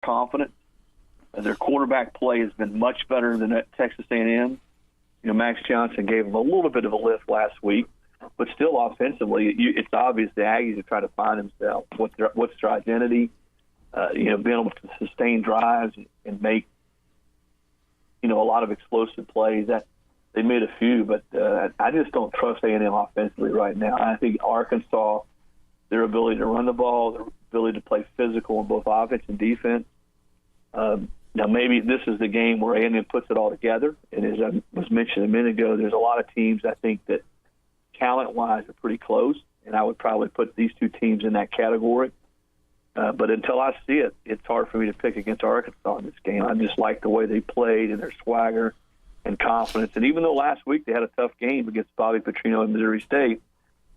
confidence. Their quarterback play has been much better than at Texas A&M. Max Johnson gave them a little bit of a lift last week, but still offensively, it's obvious the Aggies are trying to find themselves. What's their identity? Being able to sustain drives and make, a lot of explosive plays. That they made a few, but I just don't trust A&M offensively right now. I think Arkansas, their ability to run the ball, their ability to play physical in both offense and defense. Now, maybe this is the game where A&M puts it all together. And as I was mentioning a minute ago, there's a lot of teams I think that talent-wise are pretty close, and I would probably put these two teams in that category. But until I see it, it's hard for me to pick against Arkansas in this game. I just like the way they played and their swagger and confidence. And even though last week they had a tough game against Bobby Petrino and Missouri State,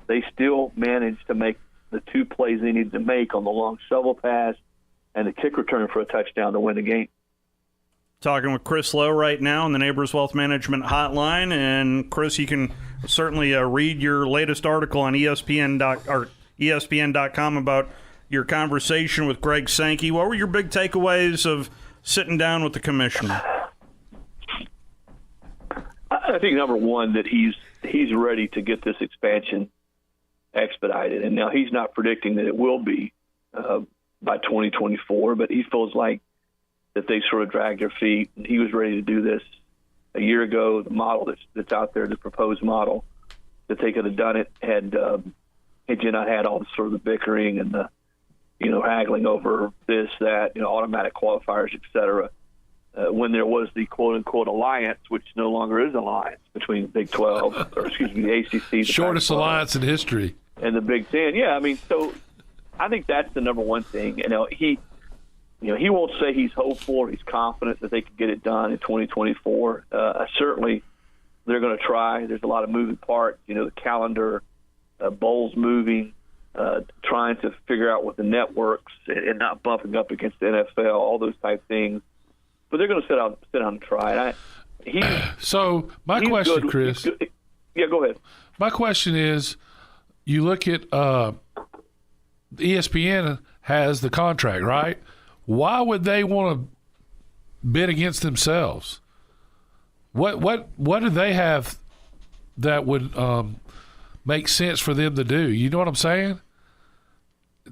they still managed to make the two plays they needed to make on the long shovel pass and the kick return for a touchdown to win the game. Talking with Chris Lowe right now on the Neighbors Wealth Management Hotline. And, Chris, you can certainly read your latest article on ESPN.com about your conversation with Greg Sankey. What were your big takeaways of sitting down with the commissioner? I think, number one, that he's ready to get this expansion expedited. And now he's not predicting that it will be by 2024, but he feels like that they sort of dragged their feet. And he was ready to do this a year ago. The model that's out there, the proposed model, that they could have done it had you not had all the sort of the bickering and the haggling over this, that, automatic qualifiers, et cetera. When there was the quote-unquote alliance, which no longer is an alliance between the Big 12, or excuse me, the ACC. The shortest alliance in history. And the Big Ten. Yeah, so I think that's the number one thing. He won't say he's hopeful or he's confident that they can get it done in 2024. Certainly they're going to try. There's a lot of moving parts. The calendar, bowls moving, trying to figure out with the networks and not bumping up against the NFL, all those type things. But they're going to sit down and try. So my question, Chris. Yeah, go ahead. My question is, you look at ESPN has the contract, right? Why would they want to bid against themselves? What do they have that would make sense for them to do? You know what I'm saying?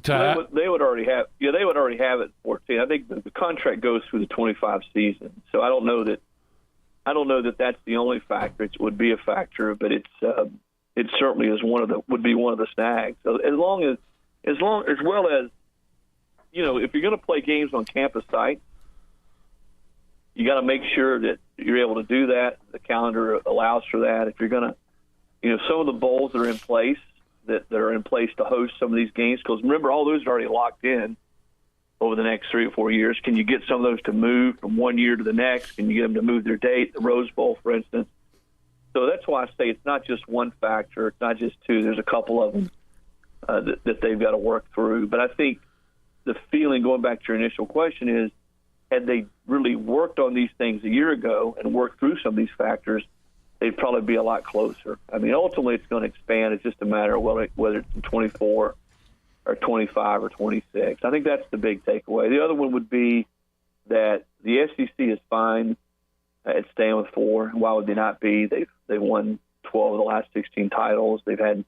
They would already have. Yeah, they would already have it. 14. I think the contract goes through the 25 season. So I don't know that that's the only factor. It would be a factor, but it certainly is would be one of the snags. So as well as if you're going to play games on campus sites, you got to make sure that you're able to do that. The calendar allows for that. If you're going to, some of the bowls that are in place that are in place to host some of these games, because remember, all those are already locked in over the next 3 or 4 years. Can you get some of those to move from one year to the next? Can you get them to move their date? The Rose Bowl, for instance. So that's why I say it's not just one factor. It's not just two. There's a couple of them that they've got to work through. But I think the feeling, going back to your initial question, is had they really worked on these things a year ago and worked through some of these factors, they'd probably be a lot closer. Ultimately it's going to expand. It's just a matter of whether it's in 24 or 25 or 26. I think that's the big takeaway. The other one would be that the SEC is fine at staying with 4. Why would they not be? They've won 12 of the last 16 titles. They've had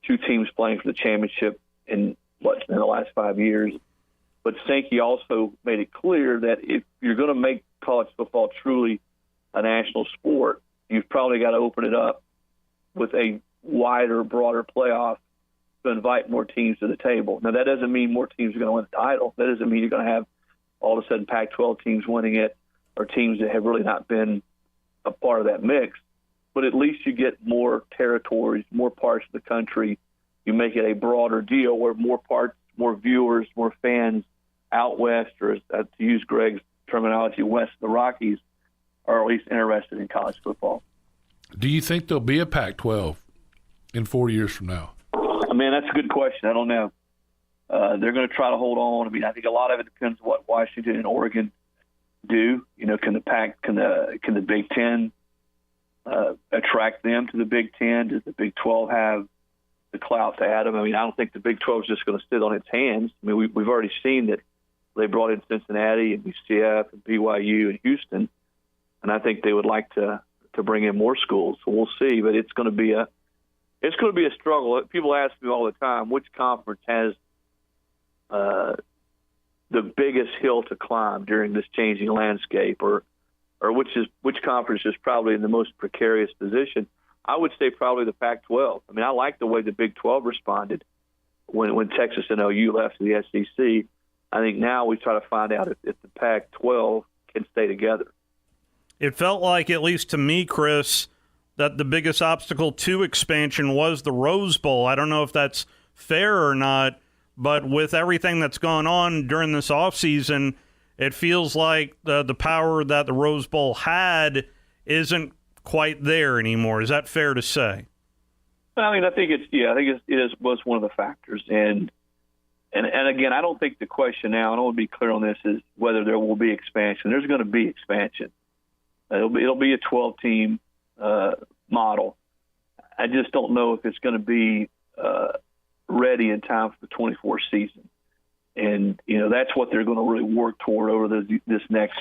2 teams playing for the championship in the last 5 years. But Sankey also made it clear that if you're going to make college football truly a national sport, you've probably got to open it up with a wider, broader playoff to invite more teams to the table. Now, that doesn't mean more teams are going to win the title. That doesn't mean you're going to have all of a sudden Pac-12 teams winning it or teams that have really not been a part of that mix. But at least you get more territories, more parts of the country. You make it a broader deal where more parts, more viewers, more fans out west, or to use Greg's terminology, west of the Rockies, are at least interested in college football. Do you think there'll be a Pac-12 in 4 years from now? That's a good question. I don't know. They're going to try to hold on. I think a lot of it depends on what Washington and Oregon do. Can the Big Ten attract them to the Big Ten? Does the Big 12 have the clout to add them? I don't think the Big 12 is just going to sit on its hands. We've already seen that they brought in Cincinnati and UCF and BYU and Houston, and I think they would like to bring in more schools. So we'll see, but it's going to be a struggle. People ask me all the time, which conference has the biggest hill to climb during this changing landscape, or which conference is probably in the most precarious position? I would say probably the Pac-12. I mean, I like the way the Big 12 responded when Texas and OU left the SEC. I think now we try to find out if the Pac-12 can stay together. It felt like, at least to me, Chris, that the biggest obstacle to expansion was the Rose Bowl. I don't know if that's fair or not, but with everything that's gone on during this offseason, it feels like the power that the Rose Bowl had isn't quite there anymore. Is that fair to say? I mean, I think it was one of the factors. And again, I don't think the question now, and I want to be clear on this, is whether there will be expansion. There's going to be expansion. It'll be a 12-team model. I just don't know if it's going to be ready in time for the 24 season. And, that's what they're going to really work toward over this next,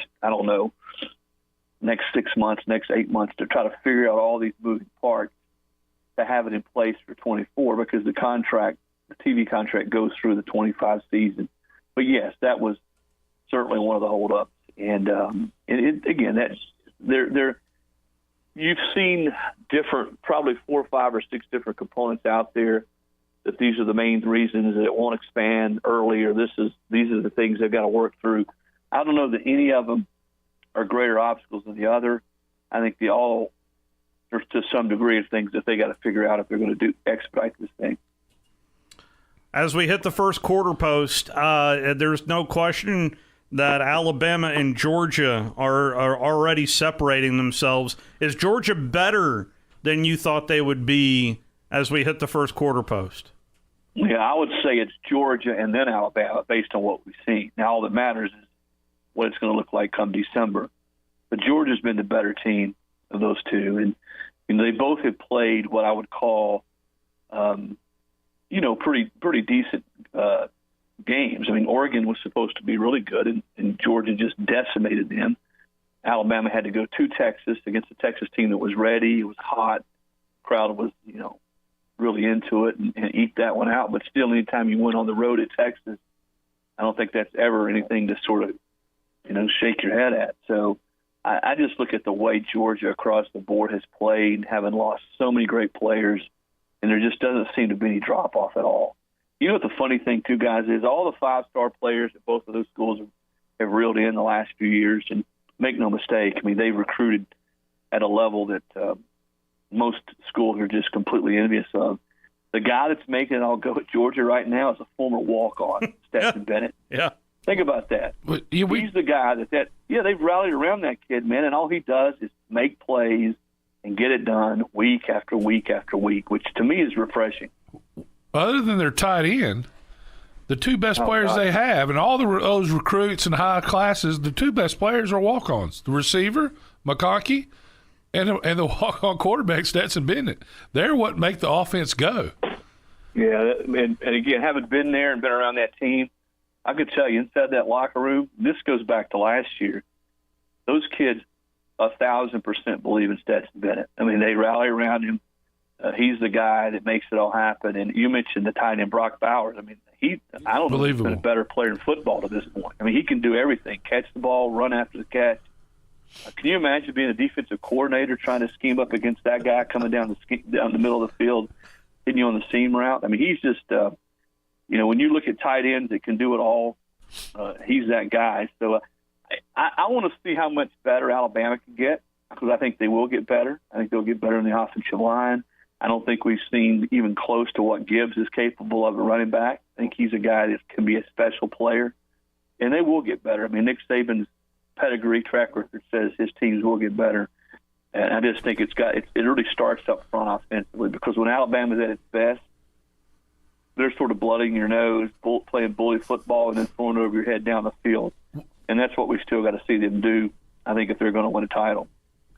next 6 months, next 8 months, to try to figure out all these moving parts to have it in place for 24, because the TV contract goes through the 25 season. But yes, that was certainly one of the holdups. And again, that's you've seen different, probably 4, 5, or 6 different components out there that these are the main reasons that it won't expand early, or these are the things they've got to work through. I don't know that any of them are greater obstacles than the other. I think they all are to some degree of things that they got to figure out if they're going to expedite this thing. As we hit the first quarter post, there's no question that Alabama and Georgia are already separating themselves. Is Georgia better than you thought they would be as we hit the first quarter post? Yeah, I would say it's Georgia and then Alabama based on what we've seen. Now, all that matters is what it's going to look like come December. But Georgia's been the better team of those two. And they both have played what I would call, pretty decent games. I mean, Oregon was supposed to be really good, and Georgia just decimated them. Alabama had to go to Texas against a Texas team that was ready. It was hot. Crowd was, really into it and eat that one out. But still, anytime you went on the road at Texas, I don't think that's ever anything to sort of, shake your head at. So I just look at the way Georgia across the board has played, having lost so many great players, and there just doesn't seem to be any drop-off at all. You know what the funny thing, too, guys, is all the 5-star players that both of those schools have reeled in the last few years, and make no mistake, I mean, they've recruited at a level that most schools are just completely envious of. The guy that's making it all go at Georgia right now is a former walk-on, Stetson Bennett. Yeah. Think about that. But, he's the guy they've rallied around that kid, man, and all he does is make plays and get it done week after week after week, which to me is refreshing. Other than their tight end, the two best players they have, and all those recruits in high classes, the two best players are walk-ons. The receiver, McConkey, and the walk-on quarterback, Stetson Bennett. They're what make the offense go. Yeah, and again, having been there and been around that team, I could tell you inside that locker room, this goes back to last year, those kids 1,000% believe in Stetson Bennett. I mean, they rally around him. He's the guy that makes it all happen. And you mentioned the tight end Brock Bowers. I mean, I don't know if he's been a better player in football to this point. I mean, he can do everything: catch the ball, run after the catch. Can you imagine being a defensive coordinator trying to scheme up against that guy coming down the middle of the field, hitting you on the seam route? I mean, he's just, when you look at tight ends that can do it all, he's that guy. So I want to see how much better Alabama can get, because I think they will get better. I think they'll get better in the offensive line. I don't think we've seen even close to what Gibbs is capable of at running back. I think he's a guy that can be a special player, and they will get better. I mean, Nick Saban's pedigree track record says his teams will get better, and I just think it really starts up front offensively, because when Alabama's at its best, they're sort of blooding your nose, playing bully football, and then throwing over your head down the field, and that's what we still got to see them do, I think, if they're going to win a title.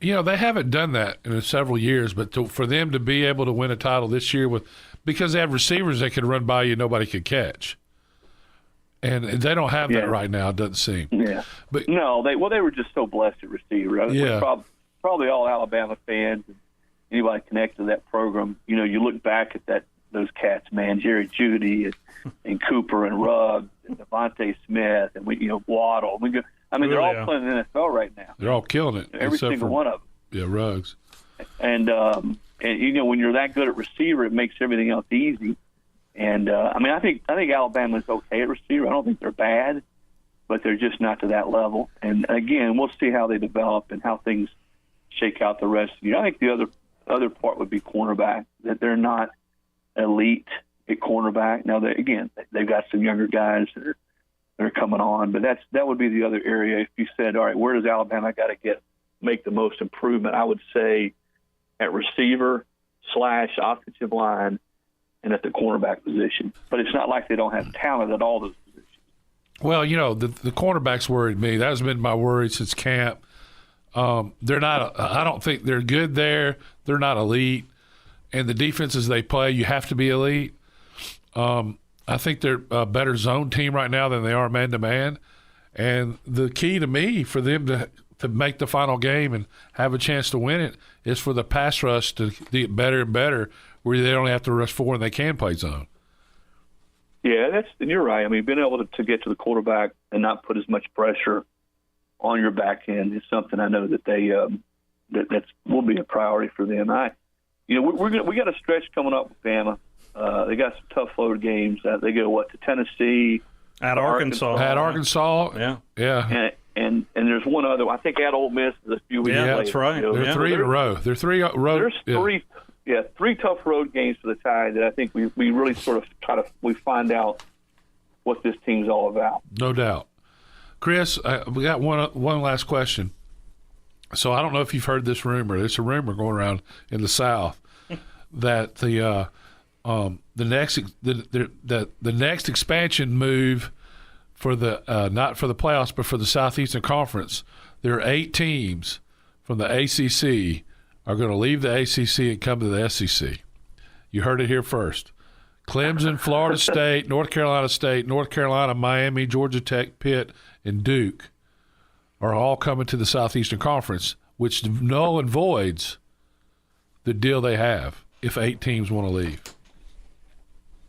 They haven't done that in several years, but for them to be able to win a title this year because they have receivers that can run by you nobody could catch. And they don't have that right now, it doesn't seem. Yeah. But no, they were just so blessed at receiver. I think probably all Alabama fans and anybody connected to that program, you look back at those cats, man, Jerry Jeudy and Cooper and Ruggs and Devontae Smith and Waddle. They're all playing in the NFL right now. They're all killing it. Every single one of them. Yeah, Ruggs. And when you're that good at receiver, it makes everything else easy. And I think Alabama's okay at receiver. I don't think they're bad, but they're just not to that level. And again, we'll see how they develop and how things shake out the rest of the year. I think the other part would be cornerback, that they're not elite at cornerback. Now, they've got some younger guys that are coming on, but that would be the other area. If you said, all right, where does Alabama got to make the most improvement? I would say at receiver / offensive line and at the cornerback position. But it's not like they don't have talent at all those positions. Well, the cornerbacks worried me. That has been my worry since camp. They're not. I don't think they're good there. They're not elite. And the defenses they play, you have to be elite. I think they're a better zone team right now than they are man-to-man. And the key to me for them to make the final game and have a chance to win it is for the pass rush to get better and better, where they only have to rush forward and they can play zone. Yeah, and you're right. Being able to get to the quarterback and not put as much pressure on your back end is something I know that they that will be a priority for them. We got a stretch coming up with Bama. They got some tough road games. They go to Tennessee, at Arkansas. At Arkansas, yeah. And there's one other. I think at Ole Miss is a few weeks later. Yeah, that's right. They're three in a row. They're three road. There's three tough road games for the Tide that I think we really sort of we find out what this team's all about. No doubt. Chris, we got one last question. So I don't know if you've heard this rumor. There's a rumor going around in the South that the next expansion move for the not for the playoffs but for the Southeastern Conference, there are 8 teams from the ACC are going to leave the ACC and come to the SEC. You heard it here first. Clemson, Florida State, North Carolina, Miami, Georgia Tech, Pitt, and Duke are all coming to the Southeastern Conference, which null and voids the deal they have if 8 teams want to leave.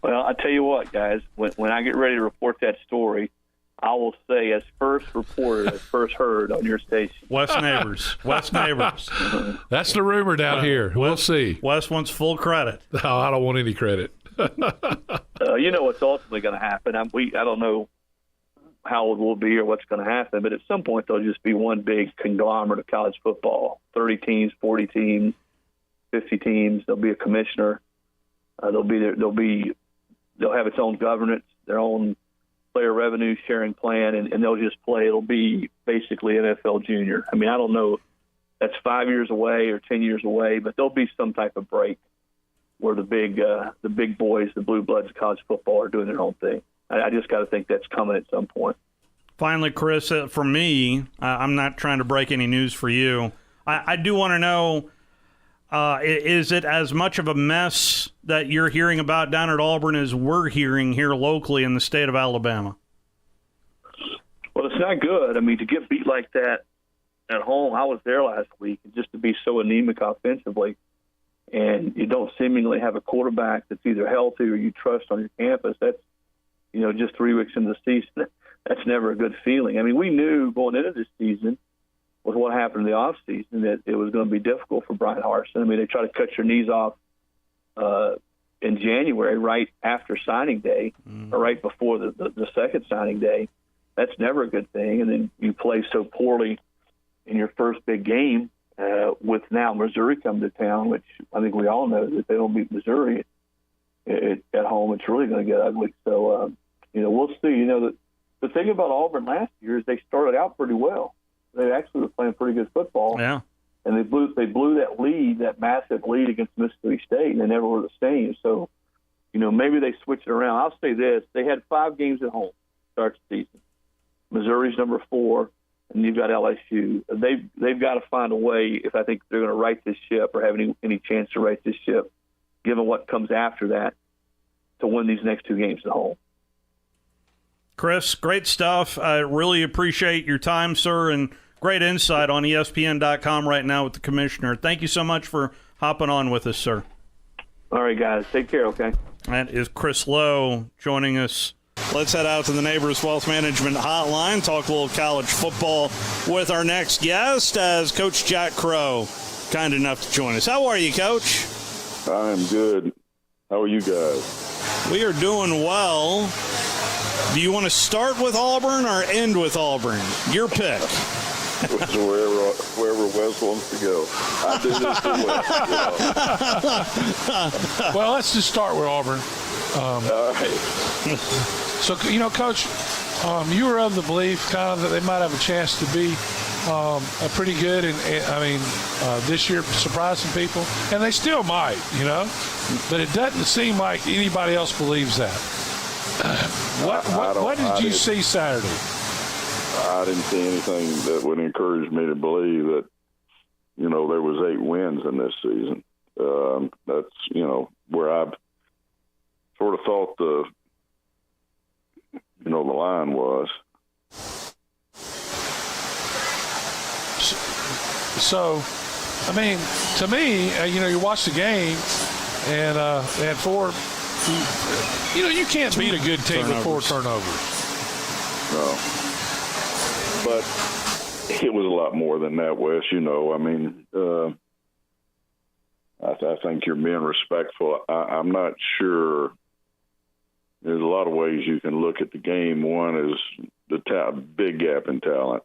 Well, I tell you what, guys, when I get ready to report that story, I will say as first reported, as first heard on your station. Wes Neighbors. That's the rumor down here. We'll see. Wes wants full credit. No, I don't want any credit. You know what's ultimately going to happen. I don't know how it will be or what's going to happen, but at some point there'll just be one big conglomerate of college football, 30 teams, 40 teams, 50 teams. There'll be a commissioner. They'll have its own governance, their own player revenue sharing plan, and they'll just play. It'll be basically NFL junior. I don't know if that's 5 years away or 10 years away, but there'll be some type of break where the big boys, the blue bloods of college football are doing their own thing. I just got to think that's coming at some point. Finally, Chris, for me, I'm not trying to break any news for you. I do want to know, is it as much of a mess that you're hearing about down at Auburn as we're hearing here locally in the state of Alabama? Well, it's not good. To get beat like that at home, I was there last week, and just to be so anemic offensively, and you don't seemingly have a quarterback that's either healthy or you trust on your campus, that's, just 3 weeks into the season, that's never a good feeling. We knew going into this season with what happened in the offseason that it was going to be difficult for Brian Harsin. They try to cut your knees off in January, right after signing day, or right before the second signing day. That's never a good thing. And then you play so poorly in your first big game with now Missouri coming to town, which I think we all know that if they don't beat Missouri at home, it's really going to get ugly. So, we'll see. The thing about Auburn last year is they started out pretty well. They actually were playing pretty good football. Yeah. And they blew that lead, that massive lead against Mississippi State, and they never were the same. So, maybe they switch it around. I'll say this. They had 5 games at home to start the season. Missouri's number 4, and you've got LSU. They've got to find a way, if I think they're going to right this ship or have any chance to right this ship, given what comes after that, to win these next 2 games at home. Chris, great stuff. I really appreciate your time, sir, and great insight on ESPN.com right now with the commissioner. Thank you so much for hopping on with us, sir. All right, guys. Take care, okay? That is Chris Lowe joining us. Let's head out to the Neighbors Wealth Management Hotline, talk a little college football with our next guest as Coach Jack Crow, kind enough to join us. How are you, Coach? I'm good. How are you guys? We are doing well. Do you want to start with Auburn or end with Auburn? Your pick. wherever Wes wants to go. I do this to Wes. Well, let's just start with Auburn. All right. So, Coach, you were of the belief kind of that they might have a chance to be pretty good, and this year surprising people, and they still might, but it doesn't seem like anybody else believes that. What did you see Saturday? I didn't see anything that would encourage me to believe that, there was 8 wins in this season. That's, where I've sort of thought the line was. So, to me, you watch the game, and they had 4. You can't beat a good team with 4 turnovers. No. But it was a lot more than that, Wes. I think you're being respectful. I'm not sure. There's a lot of ways you can look at the game. One is the big gap in talent.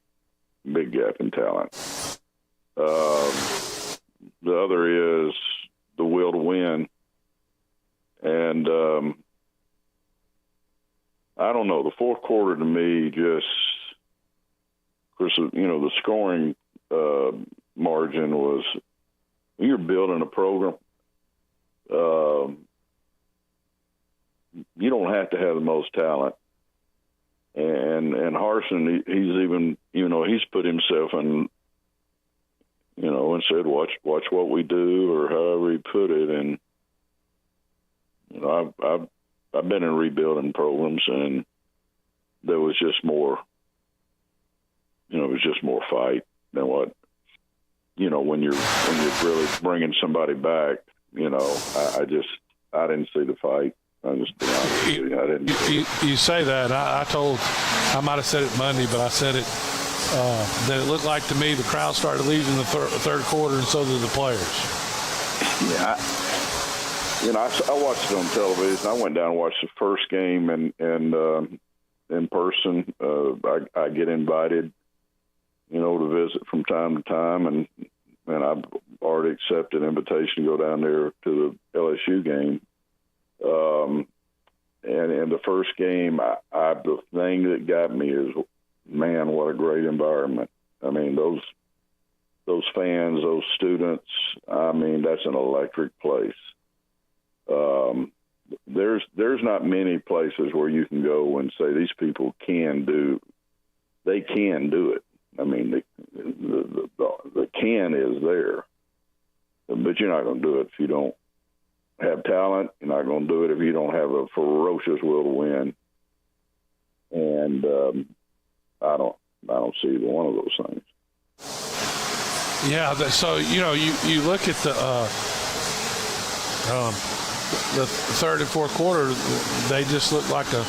Big gap in talent. The other is the will to win. And I don't know. The fourth quarter to me just, Chris, the scoring margin was, you're building a program. You don't have to have the most talent. And Harsin, he's even, he's put himself in, and said, watch what we do, or however he put it. And, I've been in rebuilding programs, and there was just more, it was just more fight than what, when you're really bringing somebody back, I didn't see the fight. I just, I didn't. You say that. I might have said it Monday, but I said it, that it looked like to me the crowd started leaving the third quarter, and so did the players. Yeah. I watched it on television. I went down and watched the first game and in person. I get invited, to visit from time to time, and I've already accepted an invitation to go down there to the LSU game. And in the first game, the thing that got me is, man, what a great environment. Those fans, those students, that's an electric place. There's not many places where you can go and say these people can do it. The can is there, but you're not going to do it if you don't have talent. You're not going to do it if you don't have a ferocious will to win. And I don't see either one of those things. Yeah. So you look at the third and fourth quarter, they just look like a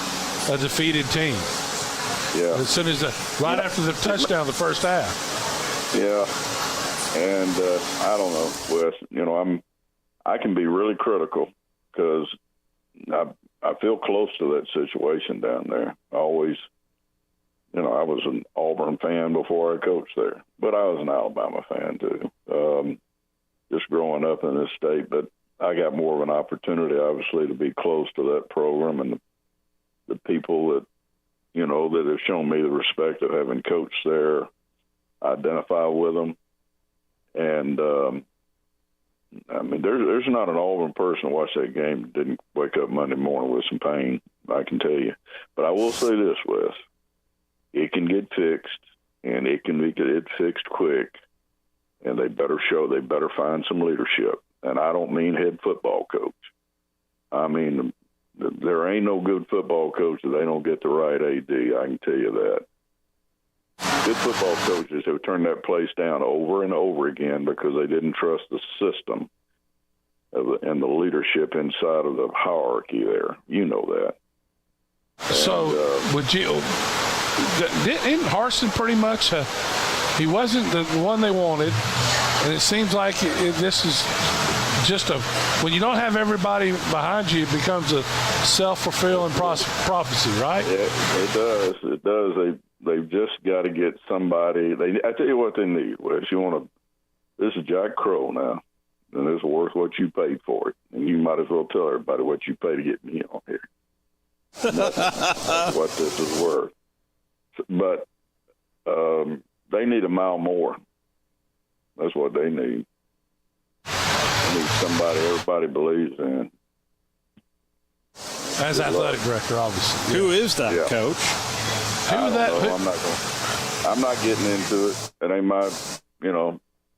defeated team. Yeah. As soon as after the touchdown, the first half. Yeah. And I don't know, Wes. I can be really critical because I feel close to that situation down there. I always, I was an Auburn fan before I coached there, but I was an Alabama fan too. Just growing up in this state, but I got more of an opportunity, obviously, to be close to that program and the people that, that have shown me the respect of having coached there, identify with them. And, there's not an Auburn person to watch that game that didn't wake up Monday morning with some pain, I can tell you. But I will say this, Wes. It can get fixed, and it can get fixed quick, and they better find some leadership. And I don't mean head football coach. I mean There ain't no good football coach if they don't get the right AD. I can tell you that. Good football coaches have turned that place down over and over again because they didn't trust the system and the leadership inside of the hierarchy there. You know that. So, would you? Didn't Harsin pretty much? He wasn't the one they wanted, and it seems like this is just when you don't have everybody behind you, it becomes a self-fulfilling prophecy, right? Yeah, it does. It does. They've just got to get somebody. I tell you what they need, Wes. This is Jack Crow now, and this is worth what you paid for it. And you might as well tell everybody what you paid to get me on here. That's what this is worth. But they need a mile more. That's what they need. They need somebody everybody believes in. As athletic director, obviously. Who is that, Coach? I'm not getting into it. It ain't my.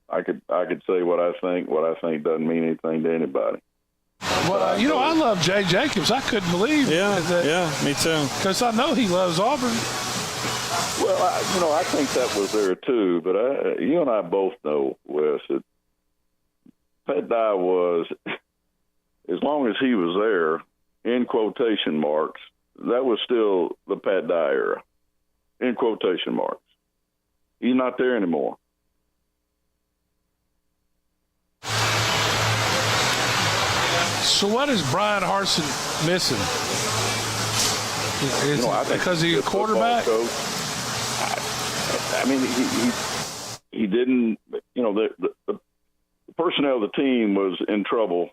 I could say what I think. What I think doesn't mean anything to anybody. Well, I love Jay Jacobs. I couldn't believe that. Yeah, me too. Because I know he loves Auburn. Well, I think that was there too. But you and I both know, Wes, that Pat Dye was, as long as he was there, in quotation marks, that was still the Pat Dye era, in quotation marks. He's not there anymore. So what is Brian Harsin missing? Is it because he's a quarterback? I mean, he didn't. The personnel of the team was in trouble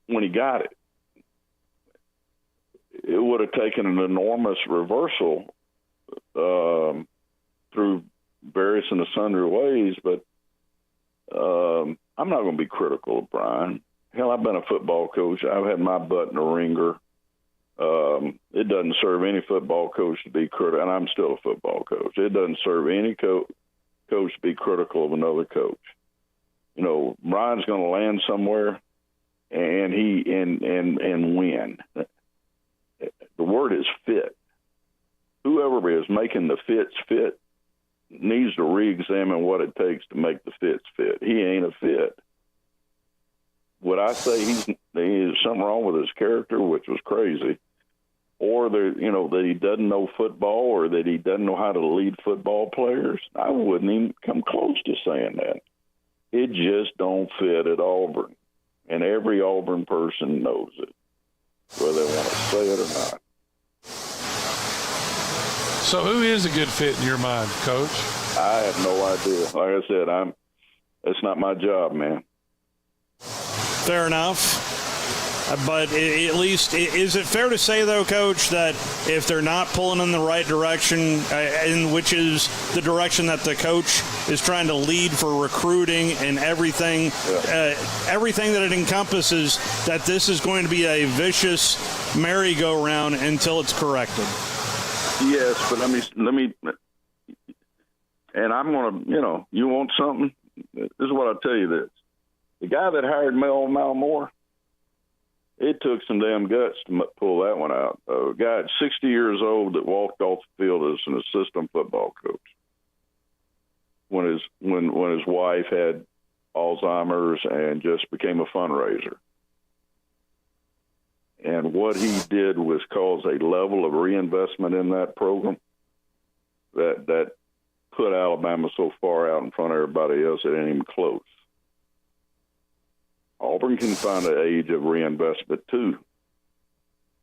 when he got it. It would have taken an enormous reversal through various and sundry ways, but I'm not going to be critical of Brian. Hell, I've been a football coach. I've had my butt in a ringer. It doesn't serve any football coach to be critical, and I'm still a football coach. It doesn't serve any coach to be critical of another coach. Brian's going to land somewhere, and and win. The word is fit. Whoever is making the fits fit needs to re-examine what it takes to make the fits fit. He ain't a fit. Would I say there's something wrong with his character, which was crazy, or that he doesn't know football, or that he doesn't know how to lead football players? I wouldn't even come close to saying that. It just don't fit at Auburn, and every Auburn person knows it, whether they want to say it or not. So who is a good fit in your mind, Coach? I have no idea. Like I said, it's not my job, man. Fair enough. But at least, is it fair to say, though, Coach, that if they're not pulling in the right direction, in which is the direction that the coach is trying to lead for recruiting and everything, everything that it encompasses, that this is going to be a vicious merry-go-round until it's corrected? Yes, but let me, and I'm going to, you want something? This is what I'll tell you this. The guy that hired Mel Moore, it took some damn guts to pull that one out. A guy at 60 years old that walked off the field as an assistant football coach when his wife had Alzheimer's and just became a fundraiser. And what he did was cause a level of reinvestment in that program that put Alabama so far out in front of everybody else it ain't even close. Auburn can find an age of reinvestment too.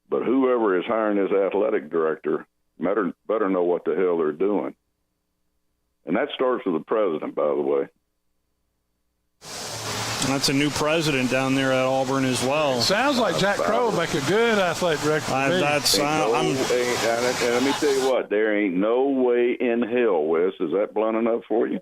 But whoever is hiring his athletic director better know what the hell they're doing. And that starts with the president, by the way. That's a new president down there at Auburn as well. Sounds like Jack Crow would make a good athletic director. And let me tell you what, there ain't no way in hell, Wes. Is that blunt enough for you?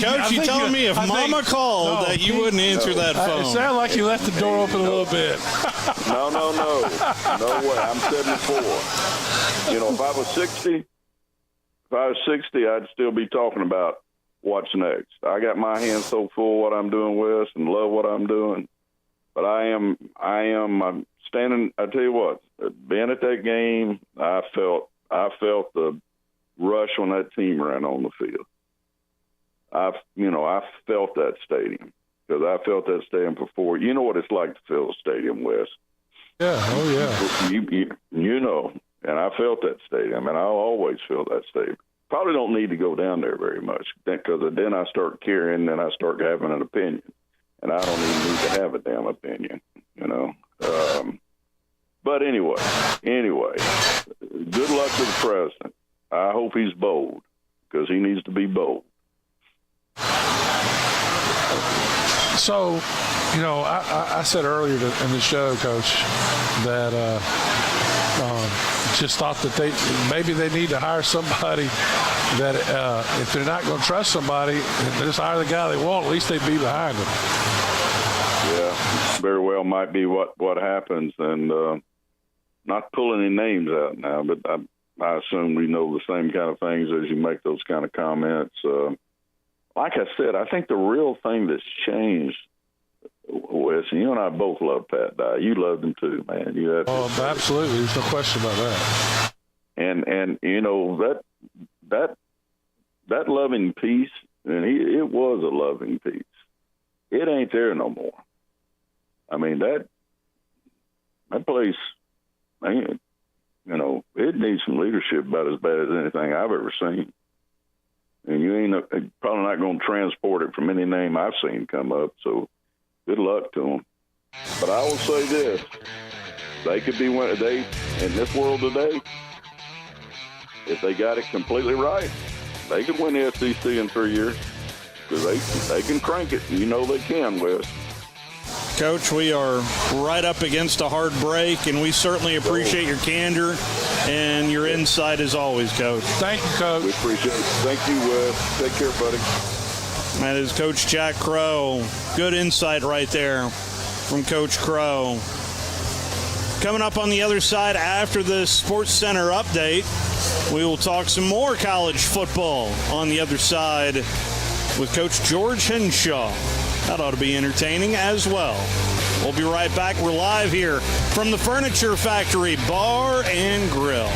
Coach, you telling me if Mama called that you wouldn't answer that phone? It sounded like you left the door open a little bit. No. No way. I'm 74. If I was 60, I'd still be talking about what's next. I got my hands so full what I'm doing, Wes, and love what I'm doing. But I'm standing. I tell you what, being at that game, I felt the rush when that team ran on the field. I felt that stadium because I felt that stadium before. You know what it's like to fill a stadium, Wes. Yeah, oh yeah. You know, and I felt that stadium, and I'll always feel that stadium. Probably don't need to go down there very much because then I start caring, and I start having an opinion, and I don't even need to have a damn opinion, you know. But anyway, good luck to the president. I hope he's bold because he needs to be bold. So, I said earlier in the show, Coach, that just thought that maybe they need to hire somebody that if they're not going to trust somebody, they just hire the guy they want. At least they'd be behind them. Yeah, very well might be what happens, and not pulling any names out now, but I assume we know the same kind of things as you make those kind of comments. Like I said, I think the real thing that's changed, Wes, and you and I both love Pat Dye. You loved him too, man. Absolutely. There's no question about that. And that loving peace, and it was a loving peace. It ain't there no more. I mean, that place, man, it needs some leadership about as bad as anything I've ever seen. And you ain't probably not going to transport it from any name I've seen come up. So good luck to them. But I will say this: they could be in this world today. If they got it completely right, they could win the SEC in 3 years because they can crank it. You know they can, Wes. Coach, we are right up against a hard break, and we certainly appreciate your candor and your insight as always, Coach. Thank you, Coach. We appreciate it. Thank you, Wes. Take care, buddy. That is Coach Jack Crow. Good insight right there from Coach Crow. Coming up on the other side after the Sports Center update, we will talk some more college football on the other side with Coach George Henshaw. That ought to be entertaining as well. We'll be right back. We're live here from the Furniture Factory Bar and Grill.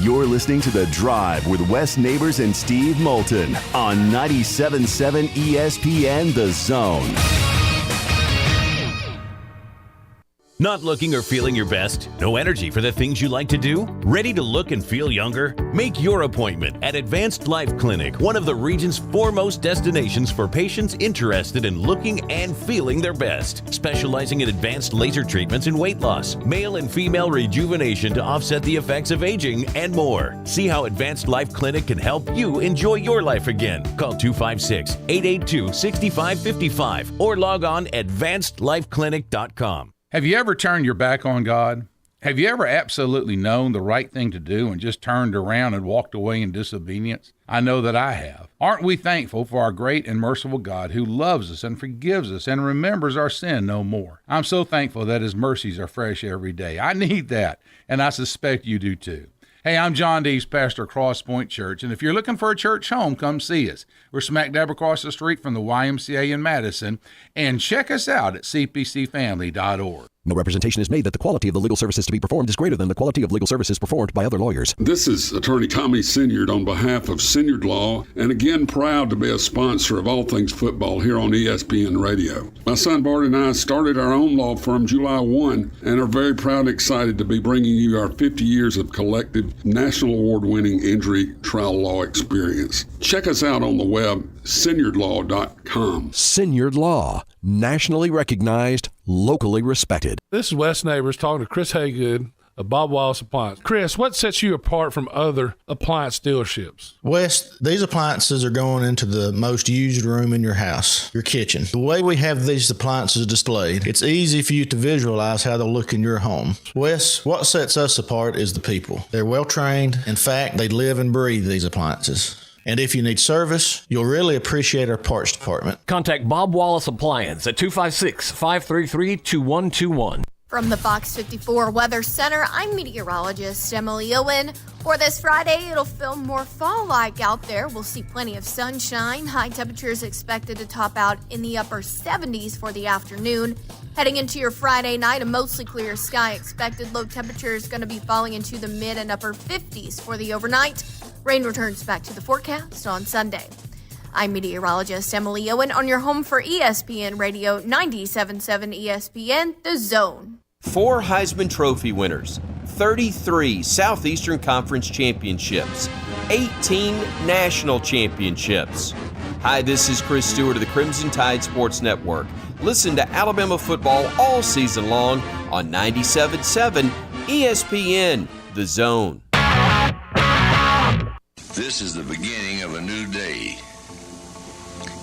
You're listening to The Drive with Wes Neighbors and Steve Moulton on 97.7 ESPN The Zone. Not looking or feeling your best? No energy for the things you like to do? Ready to look and feel younger? Make your appointment at Advanced Life Clinic, one of the region's foremost destinations for patients interested in looking and feeling their best. Specializing in advanced laser treatments and weight loss, male and female rejuvenation to offset the effects of aging, and more. See how Advanced Life Clinic can help you enjoy your life again. Call 256-882-6555 or log on advancedlifeclinic.com. Have you ever turned your back on God? Have you ever absolutely known the right thing to do and just turned around and walked away in disobedience? I know that I have. Aren't we thankful for our great and merciful God who loves us and forgives us and remembers our sin no more? I'm so thankful that His mercies are fresh every day. I need that, and I suspect you do too. Hey, I'm John Dees, pastor of Cross Point Church, and if you're looking for a church home, come see us. We're smack dab across the street from the YMCA in Madison, and check us out at cpcfamily.org. No representation is made that the quality of the legal services to be performed is greater than the quality of legal services performed by other lawyers. This is Attorney Tommy Sinyard on behalf of Sinyard Law, and again, proud to be a sponsor of All Things Football here on ESPN Radio. My son Bart and I started our own law firm July 1 and are very proud and excited to be bringing you our 50 years of collective national award-winning injury trial law experience. Check us out on the web, sinyardlaw.com. Sinyard Law, nationally recognized, locally respected. This is Wes Neighbors talking to Chris Haygood of Bob Wallace Appliance. Chris, what sets you apart from other appliance dealerships? Wes, these appliances are going into the most used room in your house, your kitchen. The way we have these appliances displayed, it's easy for you to visualize how they'll look in your home. Wes, what sets us apart is the people. They're well trained. In fact, they live and breathe these appliances. And if you need service, you'll really appreciate our parts department. Contact Bob Wallace Appliance at 256-533-2121. From the Fox 54 Weather Center, I'm meteorologist Emily Owen. For this Friday, it'll feel more fall-like out there. We'll see plenty of sunshine. High temperatures expected to top out in the upper 70s for the afternoon. Heading into your Friday night, a mostly clear sky expected. Low temperatures going to be falling into the mid and upper 50s for the overnight. Rain returns back to the forecast on Sunday. I'm meteorologist Emily Owen on your home for ESPN Radio 97.7 ESPN, The Zone. 4 Heisman Trophy winners, 33 Southeastern Conference championships, 18 national championships. Hi, this is Chris Stewart of the Crimson Tide Sports Network. Listen to Alabama football all season long on 97.7 ESPN, The Zone. This is the beginning of a new day.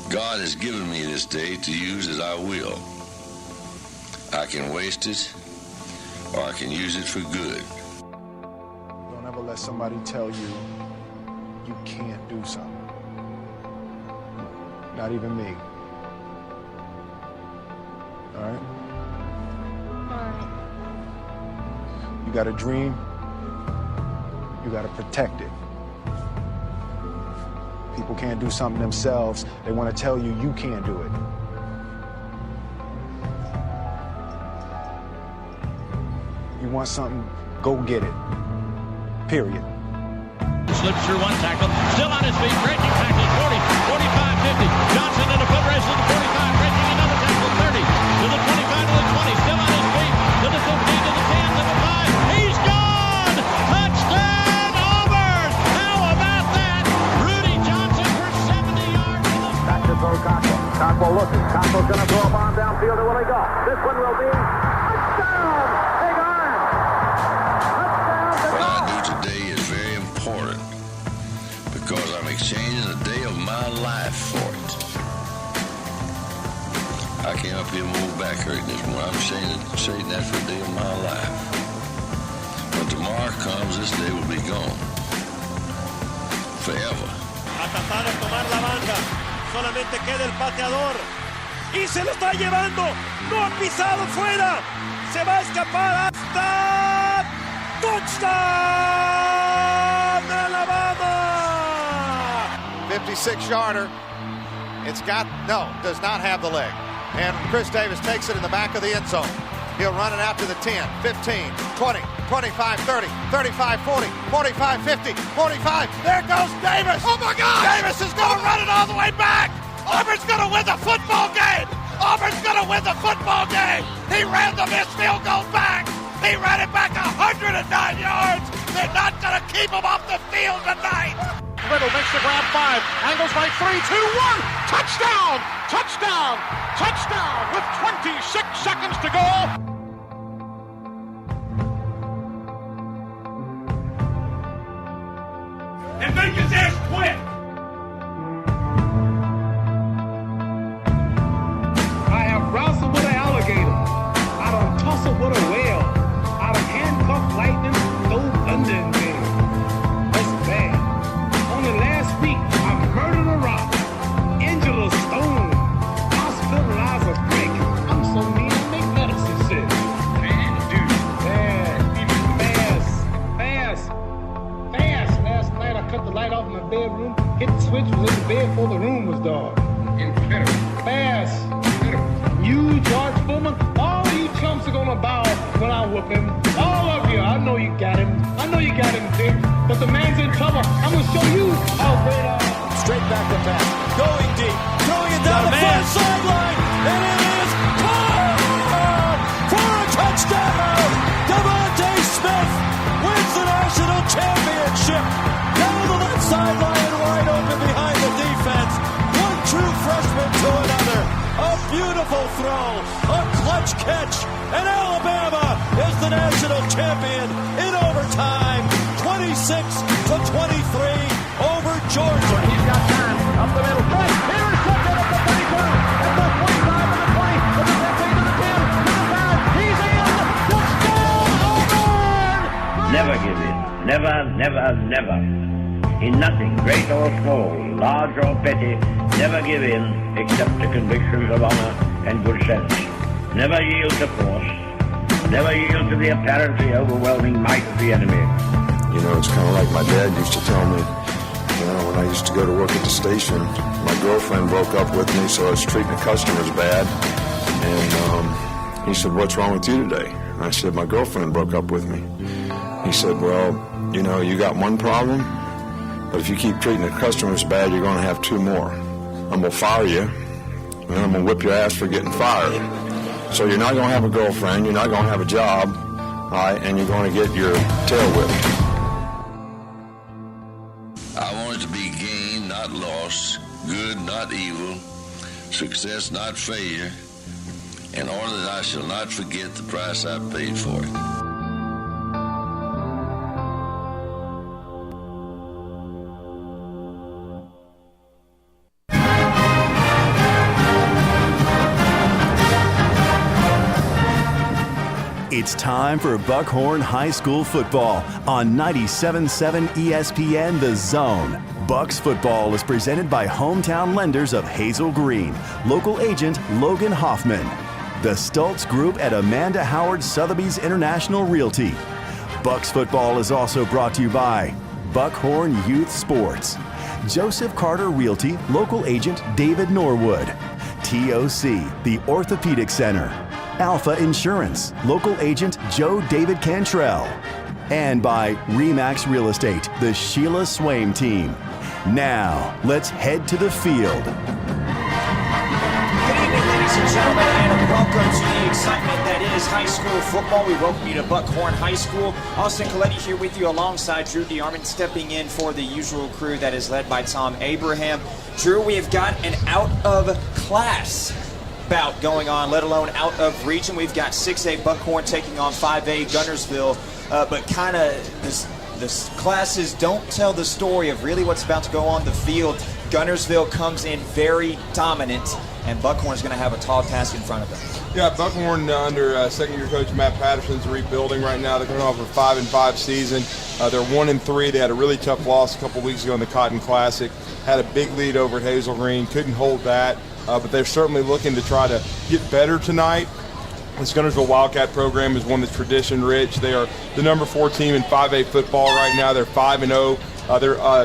God has given me this day to use as I will. I can waste it, or I can use it for good. Don't ever let somebody tell you you can't do something. Not even me. All right? You got a dream, you got to protect it. People can't do something themselves. They want to tell you you can't do it. You want something, go get it. Period. Slips through one tackle, still on his feet, breaking tackle, 40, 45, 50. Johnson in a foot race to the 45, breaking another tackle, 30, to the 25, to the 20, still on his feet, to the 15, to the 10, to the 5. He's gone! Touchdown, Auburn! How about that? Rudy Johnson for 70 yards. Back to throw Cockrell. Cockrell looking. Cockrell's going to throw a bomb downfield. Where will he go? This one will be touchdown! Big iron! Touchdown! What I do today is very important because I'm exchanging a day of my life for it. I came up here and moved back hurting this morning. I'm saying that for a day of my life. When tomorrow comes, this day will be gone. Forever. A tratar de tomar la banda. Solamente queda el pateador. Y se lo está llevando. No ha pisado fuera. Se va a escapar hasta touchdown Alabama. 56-yarder. Does not have the leg. And Chris Davis takes it in the back of the end zone. He'll run it out to the 10, 15, 20, 25, 30, 35, 40, 45, 50, 45. There goes Davis. Oh, my God. Davis is going to run it all the way back. Auburn's going to win the football game. Auburn's going to win the football game. He ran the missed field goal back. He ran it back 109 yards. They're not going to keep him off the field tonight. Riddle makes the grab 5. Angles right 3, 2, 1. Touchdown! Touchdown! Touchdown! With 26 seconds to go. And make his ass quit. I have wrestled with an alligator. I done tussled with a whale. I done handcuffed lightning, throw thunder and rain. That's bad. Only last week, I murdered a rock, injured a stone, hospitalized a brick. I'm so mean to make medicine sick. Man, dude, bad, fast. Last night I cut the light off in my bedroom, hit the switch, was in the bed before the room was dark. Incredible. Fast. You, George Foreman, all you chumps are gonna bow when I whoop him. All of you, I know you got him. Dick. But the man's in trouble. I'm gonna show you how great I am. Straight back to pass. Going deep. Throwing it down the far sideline. And it is caught for a touchdown. Devontae Smith wins the national championship. Down the left sideline, wide open behind the defense. One true freshman to another. A beautiful throw. A clutch catch. And Alabama is the national champion in overtime. 26-23 over Georgia. He's got time. Up the middle. Intercepted at the 32. At the 25 and the 20. At the 15 and the 10. To the 5. He's in. Touchdown, Auburn! Never give in. Never. In nothing, great or small, large or petty, never give in except to convictions of honor and good sense. Never yield to force. Never yield to the apparently overwhelming might of the enemy. You know, it's kind of like my dad used to tell me, you know, when I used to go to work at the station, my girlfriend broke up with me, so I was treating the customers bad. And he said, "What's wrong with you today?" And I said, "My girlfriend broke up with me." He said, "Well, you know, you got one problem, but if you keep treating the customers bad, you're going to have two more. I'm going to fire you, and I'm going to whip your ass for getting fired. So you're not going to have a girlfriend, you're not going to have a job, all right, and you're going to get your tail whipped." I want it to be gain, not loss, good, not evil, success, not failure, in order that I shall not forget the price I paid for it. It's time for Buckhorn High School football on 97.7 ESPN The Zone. Bucks football is presented by Hometown Lenders of Hazel Green, local agent Logan Hoffman. The Stultz Group at Amanda Howard Sotheby's International Realty. Bucks football is also brought to you by Buckhorn Youth Sports, Joseph Carter Realty, local agent David Norwood, TOC, the Orthopedic Center, Alpha Insurance, local agent Joe David Cantrell, and by Remax Real Estate, the Sheila Swaim team. Now, let's head to the field. Good evening, ladies and gentlemen, and welcome to the excitement that is high school football. We welcome you to Buckhorn High School. Austin Coletti here with you alongside Drew DeArmond, stepping in for the usual crew that is led by Tom Abraham. Drew, we have got an out-of-class bout going on, let alone out of region. We've got 6A Buckhorn taking on 5A Guntersville, but kind of this classes don't tell the story of really what's about to go on the field. Guntersville comes in very dominant, and Buckhorn's going to have a tall task in front of them. Yeah, Buckhorn under second-year coach Matt Patterson's rebuilding right now. They're coming off a 5-5 season. They're 1-3. They had a really tough loss a couple weeks ago in the Cotton Classic. Had a big lead over at Hazel Green. Couldn't hold that. But they're certainly looking to try to get better tonight. This Guntersville Wildcat program is one that's tradition-rich. They are the number 4 team in 5A football right now. They're 5-0.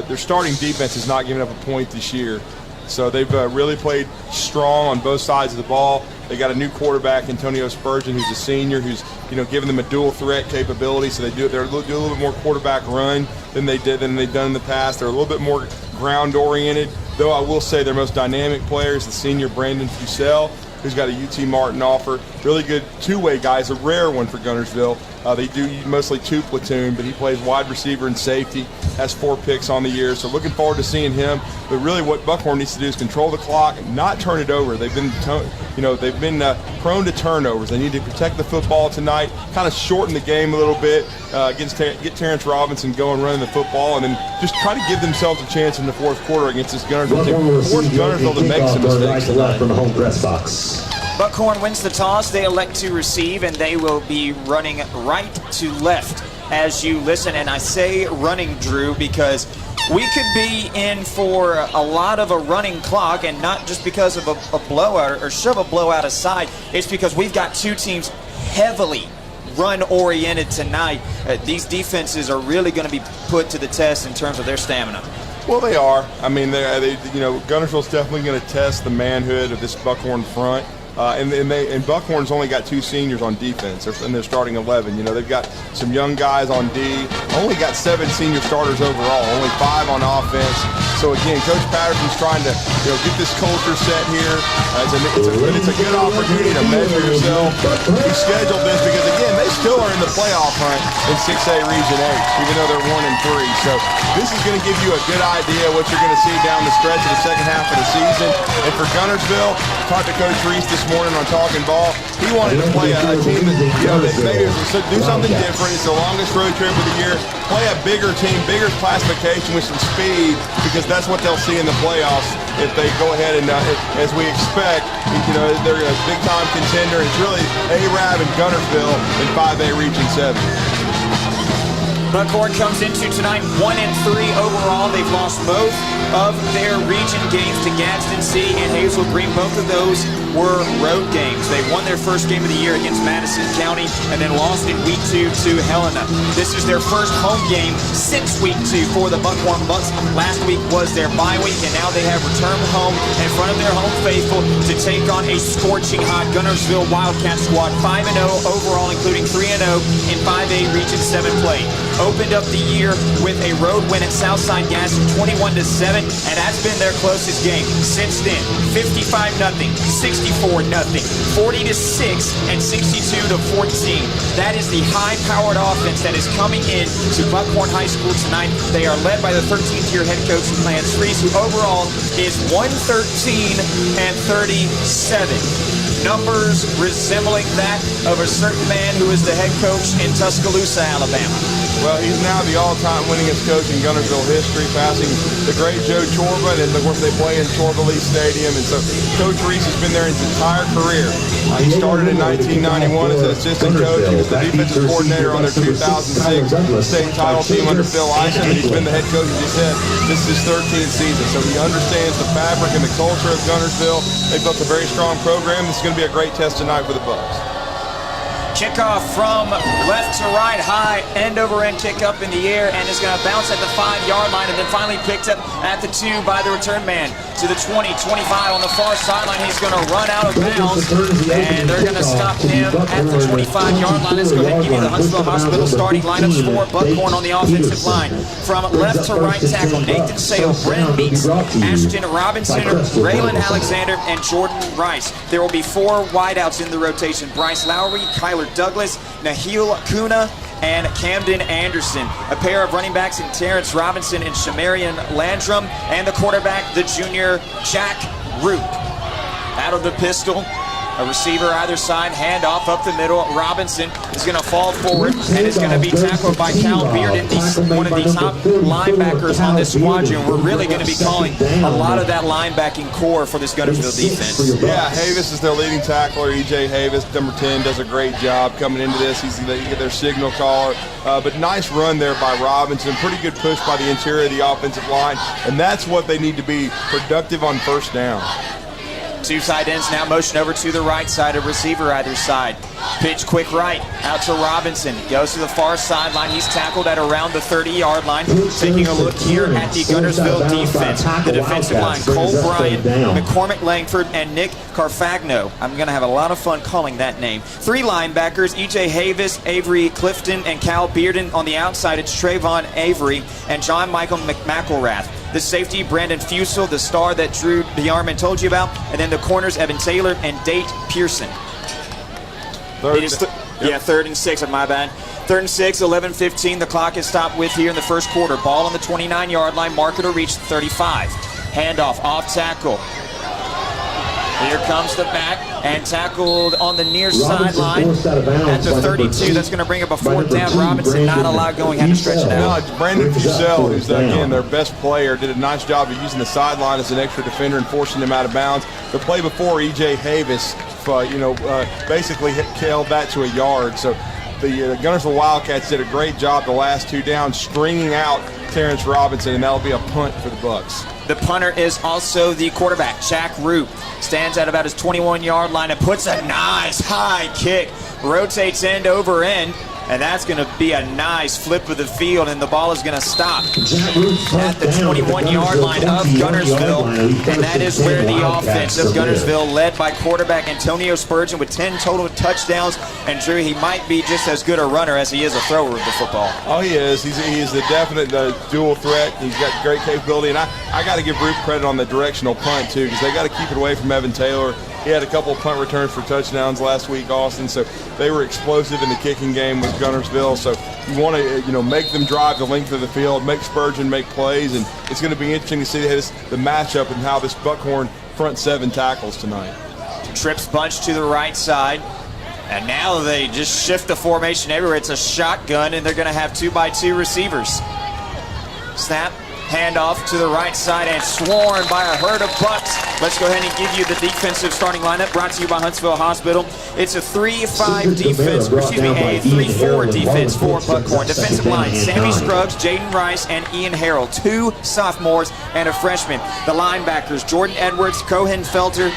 Their starting defense has not given up a point this year. So they've really played strong on both sides of the ball. They got a new quarterback, Antonio Spurgeon, who's a senior, who's giving them a dual threat capability. So they do a little bit more quarterback run than they've done in the past. They're a little bit more ground oriented. Though I will say their most dynamic player is the senior Brandon Fusell, who's got a UT Martin offer. Really good two-way guy. It's a rare one for Guntersville. They do mostly two platoon, but he plays wide receiver and safety. Has 4 picks on the year, so looking forward to seeing him. But really, what Buckhorn needs to do is control the clock and not turn it over. They've been, prone to turnovers. They need to protect the football tonight, kind of shorten the game a little bit, get Terrence Robinson going running the football, and then just try to give themselves a chance in the fourth quarter against this Guntersville team. Force Guntersville to make some mistakes tonight. From the home press box. Buckhorn wins the toss. They elect to receive, and they will be running right to left as you listen. And I say running, Drew, because we could be in for a lot of a running clock, and not just because of a blowout or shove a blowout aside. It's because we've got two teams heavily run-oriented tonight. These defenses are really going to be put to the test in terms of their stamina. Well, they are. I mean, Guntersville's definitely going to test the manhood of this Buckhorn front. And Buckhorn's only got 2 seniors on defense, and they're starting 11. They've got some young guys on D. Only got 7 senior starters overall, only 5 on offense. So again, Coach Patterson's trying to get this culture set here. It's a good opportunity to measure yourself. He scheduled this because again, they still are in the playoff hunt in 6A Region 8, even though they're 1-3. So this is going to give you a good idea of what you're going to see down the stretch of the second half of the season. And for Guntersville, I talked to Coach Reese this morning on Talking Ball. He wanted to play a team that maybe do something different. It's the longest road trip of the year. Play a bigger team, bigger classification with some speed, because that's what they'll see in the playoffs if they go ahead and, as we expect, they're a big-time contender. It's really Arab and Guntersville in 5A Region 7. Buckhorn comes into tonight 1-3 overall. They've lost both of their region games to Gadsden City and Hazel Green. Both of those were road games. They won their first game of the year against Madison County, and then lost in week 2 to Helena. This is their first home game since week 2 for the Buckhorn Bucks. Last week was their bye week, and now they have returned home in front of their home faithful to take on a scorching hot Guntersville Wildcat squad, 5-0 overall, including 3-0 in 5A Region 7 play. Opened up the year with a road win at Southside Gas 21-7, and that's been their closest game. Since then, 55-0, 64-0, 40-6, and 62-14. That is the high-powered offense that is coming in to Buckhorn High School tonight. They are led by the 13th-year head coach Lance Fries, who overall is 113-37. Numbers resembling that of a certain man who is the head coach in Tuscaloosa, Alabama. Well, he's now the all-time winningest coach in Guntersville history, passing the great Joe Chorba, and of course they play in Chorba Lee Stadium, and so Coach Reese has been there his entire career. He started in 1991 as an assistant coach. He was the defensive coordinator on their 2006 state title team under Phil Eisen, and he's been the head coach, as you said. This is his 13th season, so he understands the fabric and the culture of Guntersville. They've built a very strong program. This is going to be a great test tonight for the Bucks. Kickoff from left to right, high, end-over-end kick up in the air, and is going to bounce at the 5-yard line, and then finally picked up at the 2 by the return man. To the 20, 25 on the far sideline. He's going to run out of bounds, and they're going to stop him at the 25-yard line. Let's go ahead and give you the Huntsville Hospital starting lineups for Buckhorn on the offensive line. From left to right tackle, Nathan Sale, Brennan Meeks, Ashton Robinson, Raylan Alexander, and Jordan Rice. There will be 4 wideouts in the rotation. Bryce Lowry, Kyler Douglas, Nahil Kuna, and Camden Anderson. A pair of running backs in Terrence Robinson and Shamarian Landrum, and the quarterback, the junior Jack Roop. Out of the pistol, a receiver either side, handoff up the middle. Robinson is going to fall forward, and is going to be tackled by Cal Bearden, one of the top linebackers on this squadron. We're really going to be calling a lot of that linebacking core for this Guntersville defense. Yeah, Havis is their leading tackler. E.J. Havis, number 10, does a great job coming into this. He's their signal caller. But nice run there by Robinson. Pretty good push by the interior of the offensive line. And that's what they need to be, productive on first down. 2 tight ends now motion over to the right side, a receiver either side. Pitch quick right, out to Robinson. Goes to the far sideline. He's tackled at around the 30-yard line. Taking a look here at the Guntersville defense. The defensive line, Cole Bryant, McCormick Langford, and Nick Carfagno. I'm going to have a lot of fun calling that name. 3 linebackers, E.J. Havis, Avery Clifton, and Cal Bearden. On the outside, it's Trayvon Avery and John Michael McMcElrath. The safety, Brandon Fusel, the star that Drew DeArmond told you about. And then the corners, Evan Taylor and Date Pearson. Third and 6, my bad. 3rd and 6, 11:15. The clock is stopped with here in the first quarter. Ball on the 29-yard line, marker to reach the 35. Handoff, off tackle. Here comes the back, and tackled on the near sideline at the 32. That's going to bring up a 4th down. Robinson not allowed going, had to stretch it out. No, Brandon Fusel, who's again their best player, did a nice job of using the sideline as an extra defender and forcing him out of bounds. The play before, E.J. Havis, basically held that to a yard. So the Guntersville Wildcats did a great job the last 2 downs, stringing out Terrence Robinson, and that'll be a punt for the Bucks. The punter is also the quarterback, Jack Roop. Stands at about his 21-yard line and puts a nice high kick. Rotates end over end. And that's going to be a nice flip of the field, and the ball is going to stop at the 21-yard line of Guntersville. And that is where the offense of Guntersville, led by quarterback Antonio Spurgeon with 10 total touchdowns. And Drew, he might be just as good a runner as he is a thrower of the football. Oh, he is. He is the definite dual threat. He's got great capability. And I got to give Roop credit on the directional punt, too, because they got to keep it away from Evan Taylor. He had a couple of punt returns for touchdowns last week, Austin, so they were explosive in the kicking game with Guntersville. So you want to, make them drive the length of the field, make Spurgeon make plays, and it's going to be interesting to see the matchup and how this Buckhorn front 7 tackles tonight. Trips bunch to the right side, and now they just shift the formation everywhere. It's a shotgun, and they're going to have 2x2 receivers. Snap. Handoff to the right side and swarmed by a herd of Bucks. Let's go ahead and give you the defensive starting lineup brought to you by Huntsville Hospital. It's a 3-4 defense for Buckhorn. Defensive line, Sammy Scruggs, Jaden Rice, and Ian Harrell. 2 sophomores and a freshman. The linebackers, Jordan Edwards, Cohen Felter,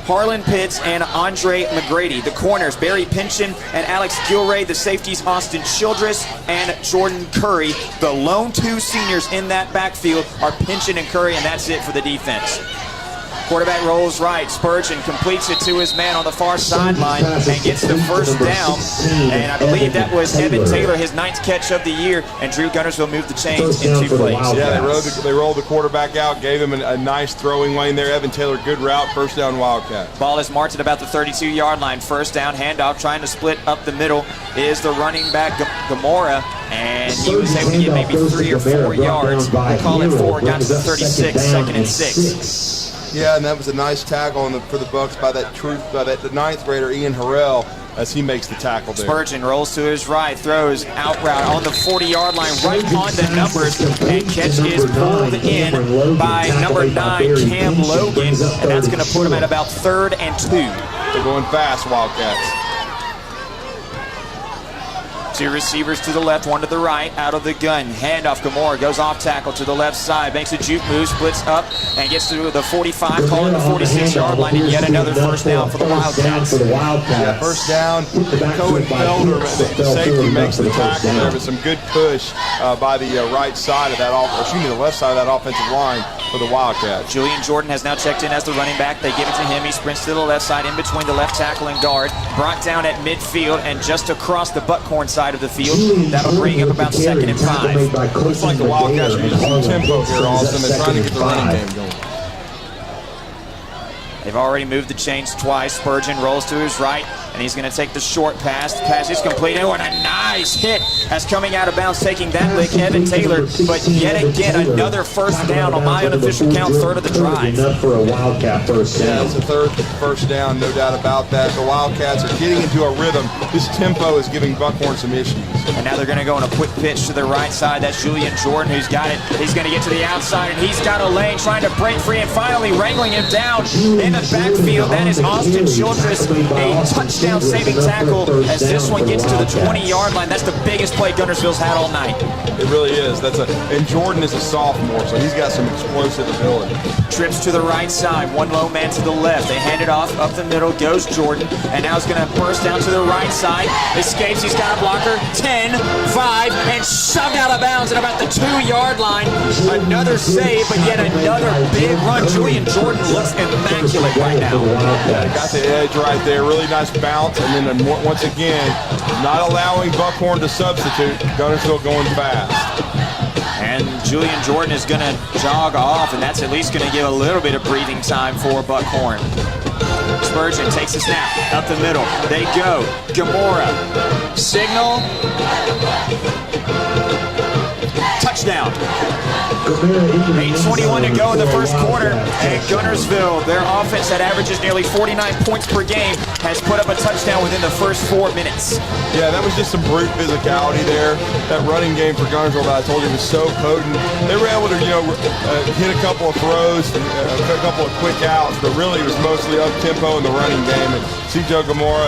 Harlan Pitts and Andre McGrady. The corners, Barry Pynchon and Alex Gilray. The safeties, Austin Childress and Jordan Curry. The lone two seniors in that backfield are Pynchon and Curry, and that's it for the defense. Quarterback rolls right. Spurgeon completes it to his man on the far sideline and gets the first down. And I believe that was Evan Taylor, his 9th catch of the year. And Drew Guntersville moved the chains in 2 plays. Yeah, they rolled the quarterback out, gave him a nice throwing lane there. Evan Taylor, good route, first down Wildcat. Ball is marked at about the 32-yard line. First down, handoff, trying to split up the middle is the running back, Gamora. And he was able to get maybe 3 or 4 yards. We'll call it 4, got to the 36, 2nd and 6. Yeah, and that was a nice tackle for the Bucks by the 9th grader Ian Harrell as he makes the tackle there. Spurgeon rolls to his right, throws out route on the 40-yard line, right on the numbers, and catch is pulled in by number 9, Cam Logan, and that's going to put him at about 3rd and 2. They're going fast, Wildcats. 2 receivers to the left, 1 to the right, out of the gun. Handoff, Gamora goes off tackle to the left side, makes a juke move, splits up, and gets to the 45, calling the 46-yard line, and yet another first down for the Wildcats. Yeah, first down. Cohen Felder, the safety, makes the tackle there, but some good push by the right side of that, the left side of that offensive line for the Wildcats. Julian Jordan has now checked in as the running back. They give it to him. He sprints to the left side in between the left tackle and guard. Brought down at midfield and just across the Buckhorn side of the field. That'll bring up about 2nd and 5. Looks like the Wildcats are using some tempo here, Austin. They're trying to get the running game going. They've already moved the chains twice. Spurgeon rolls to his right, and he's going to take the short pass. The pass is complete. Oh, and a nice hit as coming out of bounds, taking that lick, Evan Taylor. But yet again, another first down on my unofficial count, 3rd of the drive. For a Wildcat first down. Yeah, it's a 3rd first down, no doubt about that. The Wildcats are getting into a rhythm. This tempo is giving Buckhorn some issues. And now they're going to go on a quick pitch to the right side. That's Julian Jordan who's got it. He's going to get to the outside, and he's got a lane trying to break free, and finally wrangling him down in the backfield. That is Austin Childress, a touchdown-saving tackle as this one gets to the 20-yard line. That's the biggest play Guntersville's had all night. It really is. And Jordan is a sophomore, so he's got some explosive ability. Trips to the right side, 1 low man to the left. They hand it off up the middle, goes Jordan, and now he's going to burst down to the right side. Escapes, he's got a blocker. 10, 5, and shoved out of bounds at about the 2-yard line. Another save, but yet another big run. Julian Jordan looks immaculate right now. Got the edge right there. Really nice bounce, and then once again, not allowing Buckhorn to substitute. Guntersville going fast. And Julian Jordan is going to jog off, and that's at least going to give a little bit of breathing time for Buckhorn. Spurgeon takes a snap up the middle. They go. Gamora. Signal. Touchdown. 8:21 to go in the first quarter, and Guntersville, their offense that averages nearly 49 points per game, has put up a touchdown within the first 4 minutes. Yeah, that was just some brute physicality there. That running game for Guntersville that I told you was so potent. They were able to, hit a couple of throws, a couple of quick outs, but really it was mostly up-tempo in the running game. And CJ Gamora,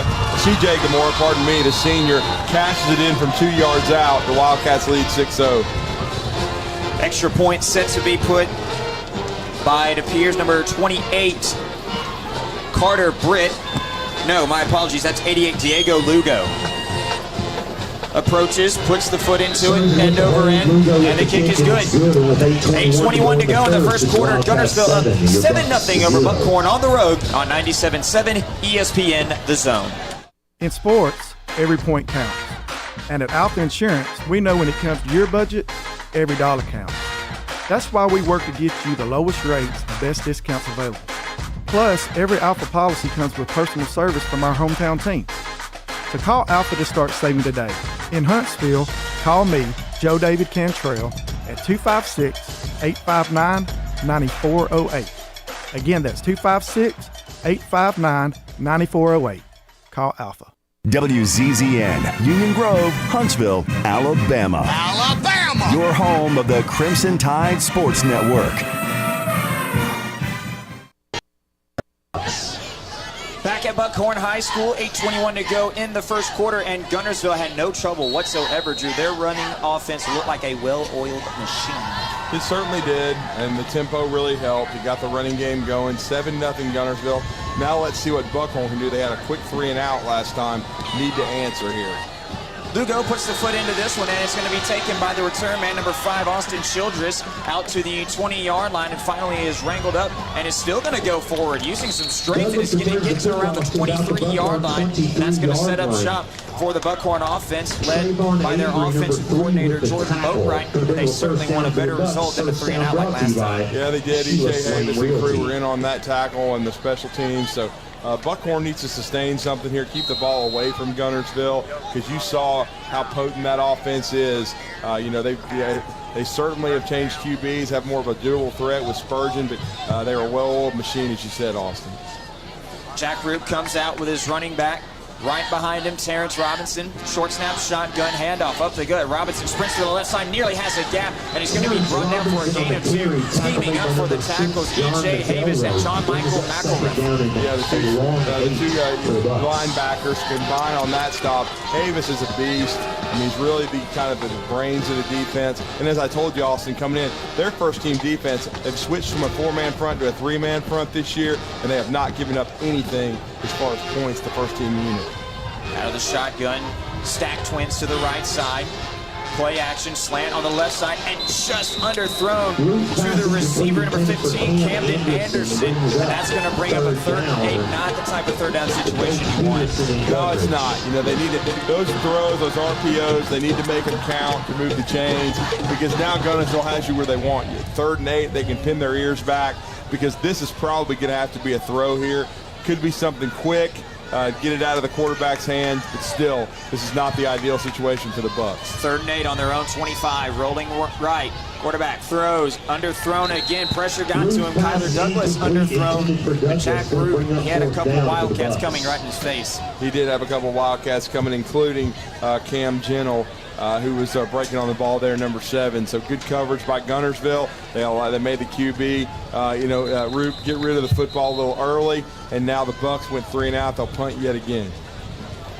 the senior, cashes it in from 2 yards out. The Wildcats lead 6-0. Extra point set to be put by, it appears, number 28, Carter Britt. No, my apologies, that's 88, Diego Lugo. Approaches, puts the foot into it, end over end, and the kick is good. 8:21 to go in the first quarter. Guntersville up 7-0 over Buckhorn on the road on 97.7 ESPN The Zone. In sports, every point counts. And at Alpha Insurance, we know when it comes to your budget, every dollar counts. That's why we work to get you the lowest rates and best discounts available. Plus, every Alpha policy comes with personal service from our hometown team. So call Alpha to start saving today. In Huntsville, call me, Joe David Cantrell, at 256-859-9408. Again, that's 256-859-9408. Call Alpha. WZZN, Union Grove, Huntsville, Alabama. Your home of the Crimson Tide Sports Network. Back at Buckhorn High School, 8:21 to go in the first quarter, and Guntersville had no trouble whatsoever, Drew. Their running offense looked like a well-oiled machine. It certainly did, and the tempo really helped. He got the running game going. 7-0 Guntersville. Now let's see what Buckhorn can do. They had a quick 3 and out last time. Need to answer here. Lugo puts the foot into this one, and it's going to be taken by the return man, number 5, Austin Childress, out to the 20-yard line, and finally is wrangled up and is still going to go forward, using some strength, and is going to get to around the 23-yard line, and that's going to set up shop for the Buckhorn offense, led by their offensive coordinator, Jordan Boatwright. They certainly want a better result than the 3 and out like last time. Yeah, they did. E.J. Davis and crew were in on that tackle and the special teams, so Buckhorn needs to sustain something here, keep the ball away from Guntersville, because you saw how potent that offense is. They certainly have changed QBs, have more of a dual threat with Spurgeon, but they're a well-oiled machine, as you said, Austin. Jack Roop comes out with his running back. Right behind him, Terrence Robinson. Short snap, shotgun, handoff up the gut. Robinson sprints to the left side, nearly has a gap, and he's going to be brought down for a gain of 2. Teaming up for the tackles, E.J. Davis and John Michael McElrath. Yeah, the two linebackers combine on that stop. Davis is a beast. I mean, he's really the kind of the brains of the defense. And as I told you, Austin, coming in, their first-team defense, they've switched from a 4-man front to a 3-man front this year, and they have not given up anything as far as points to first-team unit. Out of the shotgun, stack twins to the right side. Play action, slant on the left side, and just underthrown to the receiver, number 15, Camden Anderson. And that's going to bring up a 3rd and 8, not the type of third down situation you want. No, it's not. They need those throws, those RPOs, they need to make them count to move the chains, because now Guntersville has you where they want you. 3rd and 8, they can pin their ears back, because this is probably going to have to be a throw here. Could be something quick. Get it out of the quarterback's hands, but still, this is not the ideal situation for the Bucs. 3rd and 8 on their own 25, rolling right. Quarterback throws, underthrown again. Pressure got to him. Kyler Douglas underthrown. And Jack Root, he had a couple of Wildcats coming right in his face. He did have a couple of Wildcats coming, including Cam Gentle, who was breaking on the ball there, number 7. So good coverage by Guntersville. They made the QB, Root get rid of the football a little early, and now the Bucs went 3 and out. They'll punt yet again.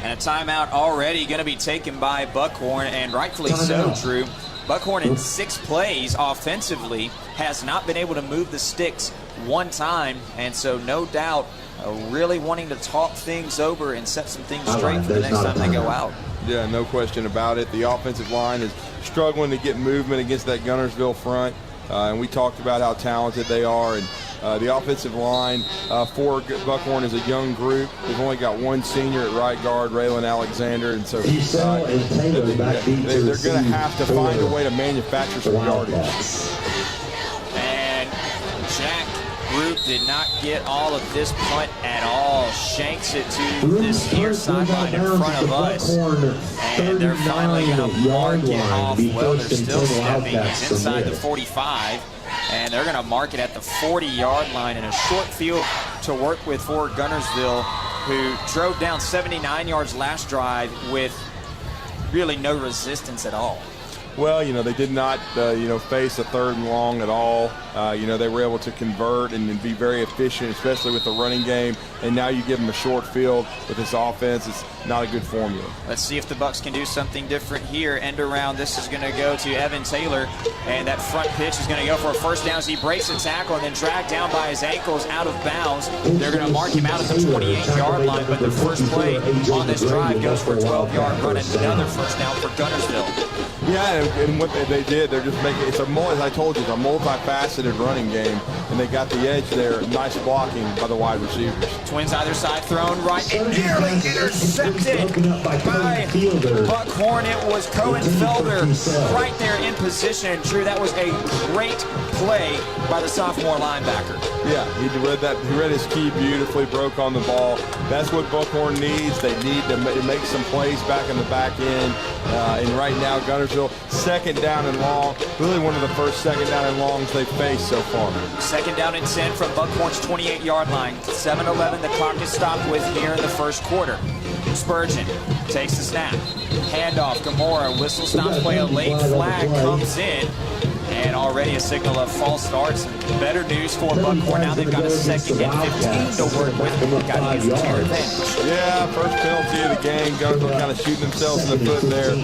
And a timeout already going to be taken by Buckhorn, and rightfully so, Drew. Buckhorn in 6 plays offensively has not been able to move the sticks one time, and so no doubt really wanting to talk things over and set some things straight for the next time they go out. Yeah, no question about it. The offensive line is struggling to get movement against that Guntersville front, and we talked about how talented they are. And the offensive line for Buckhorn is a young group. They've only got one senior at right guard, Raylan Alexander, and so they're going to have to find a way to manufacture some yardage. And Jack Root did not get all of this punt at all. Shanks it to this near sideline in front of us. And they're finally going to mark it off. Well, they're still stepping. He's inside the 45. And they're going to mark it at the 40-yard line in a short field to work with for Guntersville, who drove down 79 yards last drive with really no resistance at all. Well, they did not, face a 3rd and long at all. They were able to convert and be very efficient, especially with the running game. And now you give them a short field with this offense. It's not a good formula. Let's see if the Bucs can do something different here. End around. This is going to go to Evan Taylor, and that front pitch is going to go for a first down as he breaks the tackle and then dragged down by his ankles out of bounds. They're going to mark him out at the 28-yard line, but the first play on this drive goes for a 12-yard run and another first down for Guntersville. Yeah, and what they did, they're just making, as I told you, it's a multifaceted running game, and they got the edge there. Nice blocking by the wide receivers. Twins either side thrown right and nearly intercepted by Buckhorn. It was Cohen Felder right there in position. Drew, that was a great play by the sophomore linebacker. Yeah, he read his key beautifully, broke on the ball. That's what Buckhorn needs. They need to make some plays back in the back end. And right now, Guntersville, 2nd down and long. Really one of the first 2nd down and longs they've faced so far. 2nd down and 10 from Buckhorn's 28-yard line. 7-11 the clock is stopped with here in the first quarter. Spurgeon takes the snap. Handoff, Gamora, whistle stops play. A late flag comes in. And already a signal of false starts. Better news for Buckhorn. Now they've got a 2nd and 15 to work with. Got to use it to your advantage. Yeah, first penalty of the game. Gunnersville kind of shooting themselves in the foot there.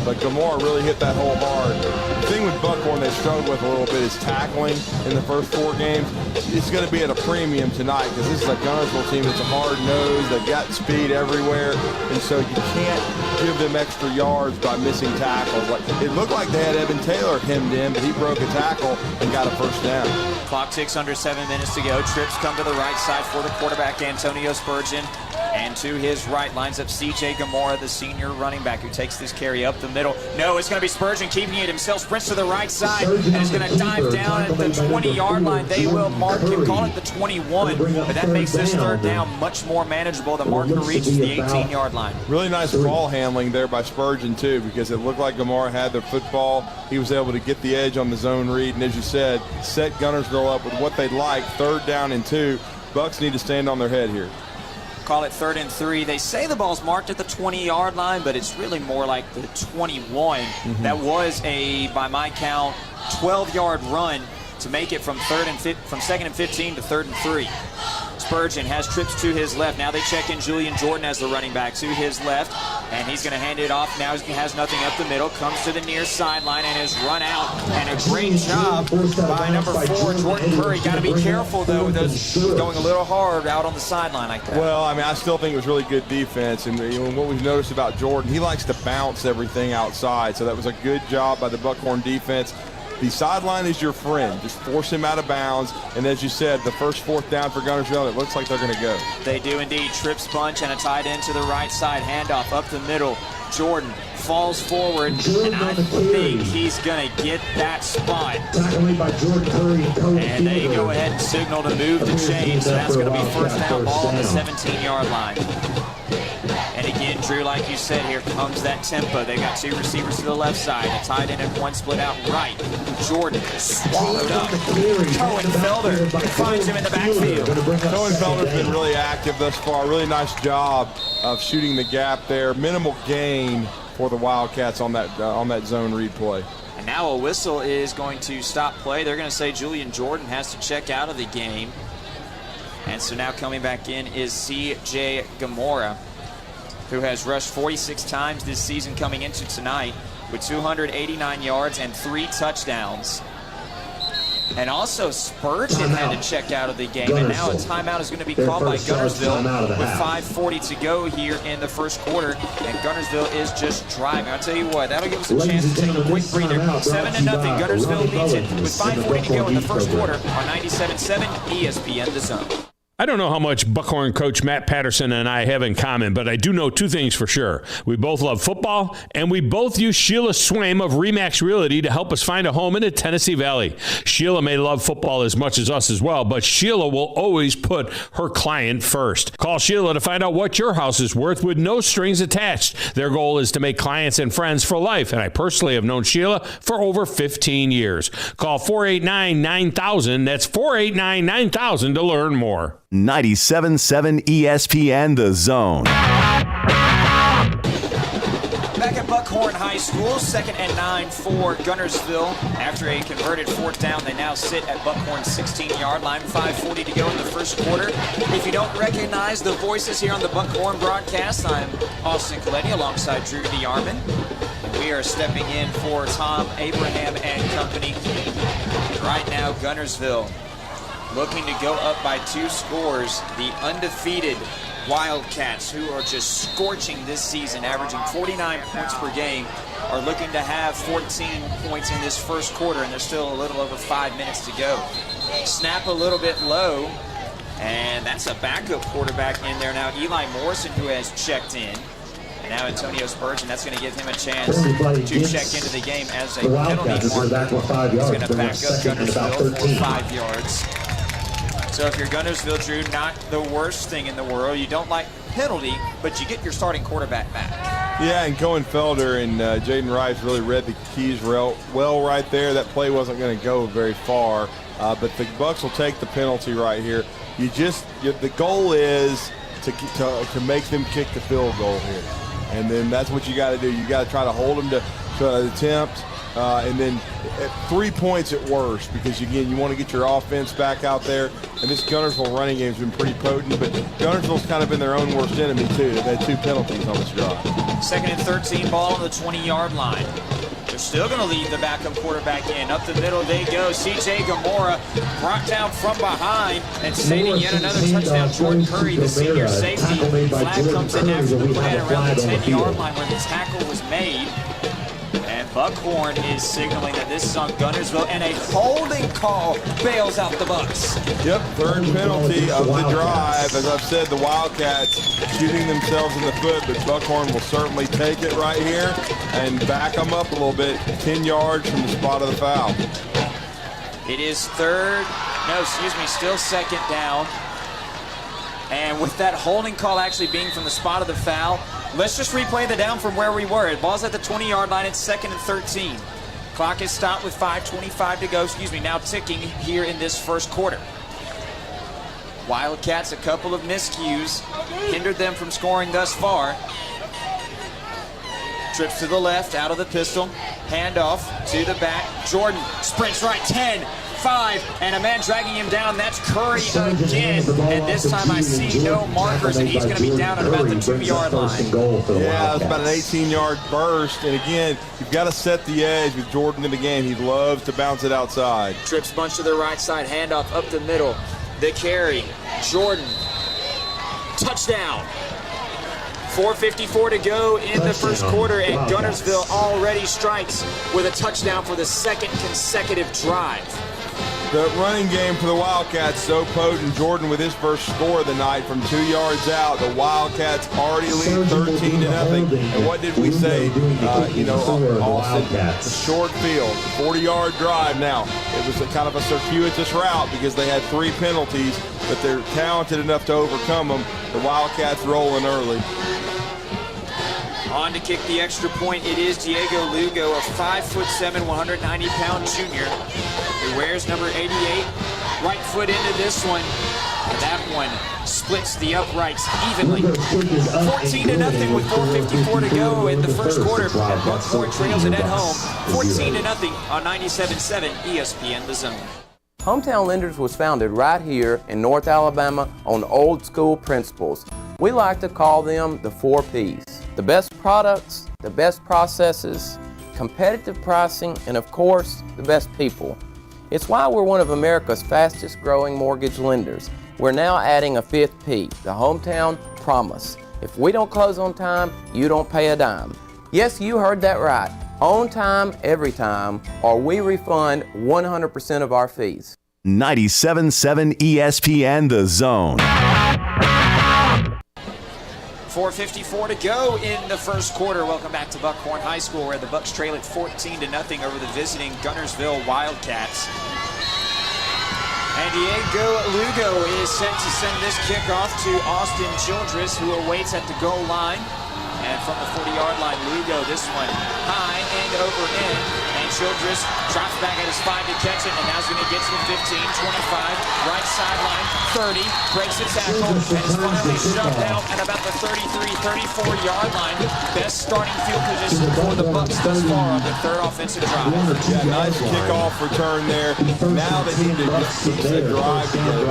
But Gamora really hit that hole hard. The thing with Buckhorn they struggled with a little bit is tackling in the first 4 games. It's going to be at a premium tonight because this is a Gunnersville team that's a hard nose. They've got speed everywhere. And so you can't give them extra yards by missing tackles. It looked like they had Evan Taylor hemmed in, but he broke a tackle and got a first down. Clock ticks under 7 minutes to go. Trips come to the right side for the quarterback, Antonio Spurgeon. And to his right lines up C.J. Gamora, the senior running back, who takes this carry up the middle. No, it's going to be Spurgeon keeping it himself. Sprints to the right side and is going to dive down at the 20-yard line. They will mark him, call it the 21. But that makes this third down much more manageable. The marker reaches the 18-yard line. Really nice ball handling there by Spurgeon, too, because it looked like Gamora had the football. He was able to get the edge on the zone read. And as you said, set Gunnersville up with what they'd like. 3rd down and 2. Bucks need to stand on their head here. Call it 3rd and 3. They say the ball's marked at the 20-yard line, but it's really more like the 21. That was by my count, 12-yard run to make it from 2nd and 15 to 3rd and 3. Spurgeon has trips to his left. Now they check in Julian Jordan as the running back to his left, and he's going to hand it off. Now he has nothing up the middle, comes to the near sideline and is run out. And a great job by number 4, Jordan Curry. Got to be careful, though, with those going a little hard out on the sideline like that. Well, I mean, I still think it was really good defense. And what we've noticed about Jordan, he likes to bounce everything outside. So that was a good job by the Buckhorn defense. The sideline is your friend. Just force him out of bounds. And as you said, the first 4th down for Gunnersville, it looks like they're going to go. They do indeed. Trips bunch and a tight end to the right side. Handoff up the middle. Jordan falls forward, and I think he's going to get that spot. And they go ahead and signal to move the chain. So that's going to be first down, ball on the 17-yard line. And again, Drew, like you said, here comes that tempo. They got 2 receivers to the left side, a tight end and 1 split out right. Jordan swallowed up. Cohenfelder finds him in the backfield. Cohenfelder's been really active thus far. Really nice job of shooting the gap there. Minimal gain for the Wildcats on that zone read play. And now a whistle is going to stop play. They're going to say Julian Jordan has to check out of the game. And so now coming back in is C.J. Gamora, who has rushed 46 times this season coming into tonight with 289 yards and 3 touchdowns. And also Spurgeon had to check out of the game, and now a timeout is going to be called by Gunnersville with 5:40 to go here in the first quarter, and Gunnersville is just driving. I'll tell you what, that'll give us a chance to take a quick breather. 7-0, Gunnersville leads it with 5:40 to go in the first quarter on 97.7 ESPN The Zone. I don't know how much Buckhorn coach Matt Patterson and I have in common, but I do know 2 things for sure. We both love football, and we both use Sheila Swaim of RE/MAX Realty to help us find a home in the Tennessee Valley. Sheila may love football as much as us as well, but Sheila will always put her client first. Call Sheila to find out what your house is worth with no strings attached. Their goal is to make clients and friends for life, and I personally have known Sheila for over 15 years. Call 489-9000. That's 489-9000 to learn more. 97.7 ESPN The Zone. Back at Buckhorn High School, 2nd and 9 for Gunnersville. After a converted 4th down, they now sit at Buckhorn's 16-yard line. 5:40 to go in the first quarter. If you don't recognize the voices here on the Buckhorn broadcast, I'm Austin Coletti alongside Drew DeArmond. We are stepping in for Tom Abraham and company. Right now, Gunnersville looking to go up by 2 scores. The undefeated Wildcats, who are just scorching this season, averaging 49 points per game, are looking to have 14 points in this first quarter, and there's still a little over 5 minutes to go. Snap a little bit low, and that's a backup quarterback in there now. Eli Morrison, who has checked in. And now Antonio Spurgeon, that's going to give him a chance to check into the game as a penalty marker. He's going to back up Gunnersville for 5 yards. So if you're Gunnersville, Drew, not the worst thing in the world. You don't like penalty, but you get your starting quarterback back. Yeah, and Cohenfelder and Jaden Rice really read the keys well right there. That play wasn't going to go very far, but the Bucks will take the penalty right here. The goal is to make them kick the field goal here, and then that's what you got to do. You got to try to hold them to attempt and then 3 points at worst, because again, you want to get your offense back out there. And this Guntersville running game has been pretty potent, but Guntersville's kind of been their own worst enemy too. They've had 2 penalties on this drive. 2nd and 13, ball on the 20-yard line. They're still going to leave the backup quarterback in. Up the middle they go. C.J. Gamora brought down from behind and saving yet another touchdown. Jordan Curry, the senior safety. Flag comes in after the play around the 10-yard line where the tackle was made. And Buckhorn is signaling that this is on Guntersville, and a holding call bails out the Bucks. Yep, 3rd penalty of the drive. As I've said, the Wildcats shooting themselves in the foot, but Buckhorn will certainly take it right here and back them up a little bit, 10 yards from the spot of the foul. It is still 2nd down. And with that holding call actually being from the spot of the foul, let's just replay the down from where we were. The ball's at the 20-yard line. It's 2nd and 13. Clock is stopped with 5:25 to go. Now ticking here in this first quarter. Wildcats, a couple of miscues hindered them from scoring thus far. Trips to the left, out of the pistol. Handoff to the back. Jordan sprints right, 10, 5, and a man dragging him down. That's Curry again. And this time I see no markers, and he's going to be down at about the 2-yard line. Yeah, it's about an 18-yard burst. And again, you've got to set the edge with Jordan in the game. He loves to bounce it outside. Trips bunch to the right side, handoff up the middle. The carry, Jordan, touchdown. 4:54 to go in the first quarter, and Guntersville already strikes with a touchdown for the 2nd consecutive drive. The running game for the Wildcats so potent. Jordan with his first score of the night from 2 yards out. The Wildcats already lead 13-0. And what did we say? Austin, the short field, 40-yard drive. Now, it was a kind of a circuitous route because they had 3 penalties, but they're talented enough to overcome them. The Wildcats rolling early. On to kick the extra point, it is Diego Lugo, a 5'7", 190-pound junior who wears number 88. Right foot into this one, and that one splits the uprights evenly. 14-0 with 4:54 to go in the first quarter. And Buckhorn trails it at home, 14-0 on 97.7 ESPN The Zone. Hometown Lenders was founded right here in North Alabama on old school principles. We like to call them the 4 Ps. The best products, the best processes, competitive pricing, and of course, the best people. It's why we're one of America's fastest growing mortgage lenders. We're now adding a 5th P, the Hometown Promise. If we don't close on time, you don't pay a dime. Yes, you heard that right. On time, every time, or we refund 100% of our fees. 97.7 ESPN The Zone. 4:54 to go in the first quarter. Welcome back to Buckhorn High School, where the Bucks trail at 14-0 over the visiting Guntersville Wildcats. And Diego Lugo is set to send this kickoff to Austin Childress, who awaits at the goal line. And from the 40-yard line, Lugo, this one high, end over end. And Childress drops back at his 5 to catch it, and now he's going to get to the 15, 25, right sideline, 30, breaks the tackle, and is finally shoved out at about the 33, 34-yard line. Best starting field position for the Bucks thus far on the 3rd offensive drive. Yeah, nice kickoff return there. Now they need to just piece the drive together.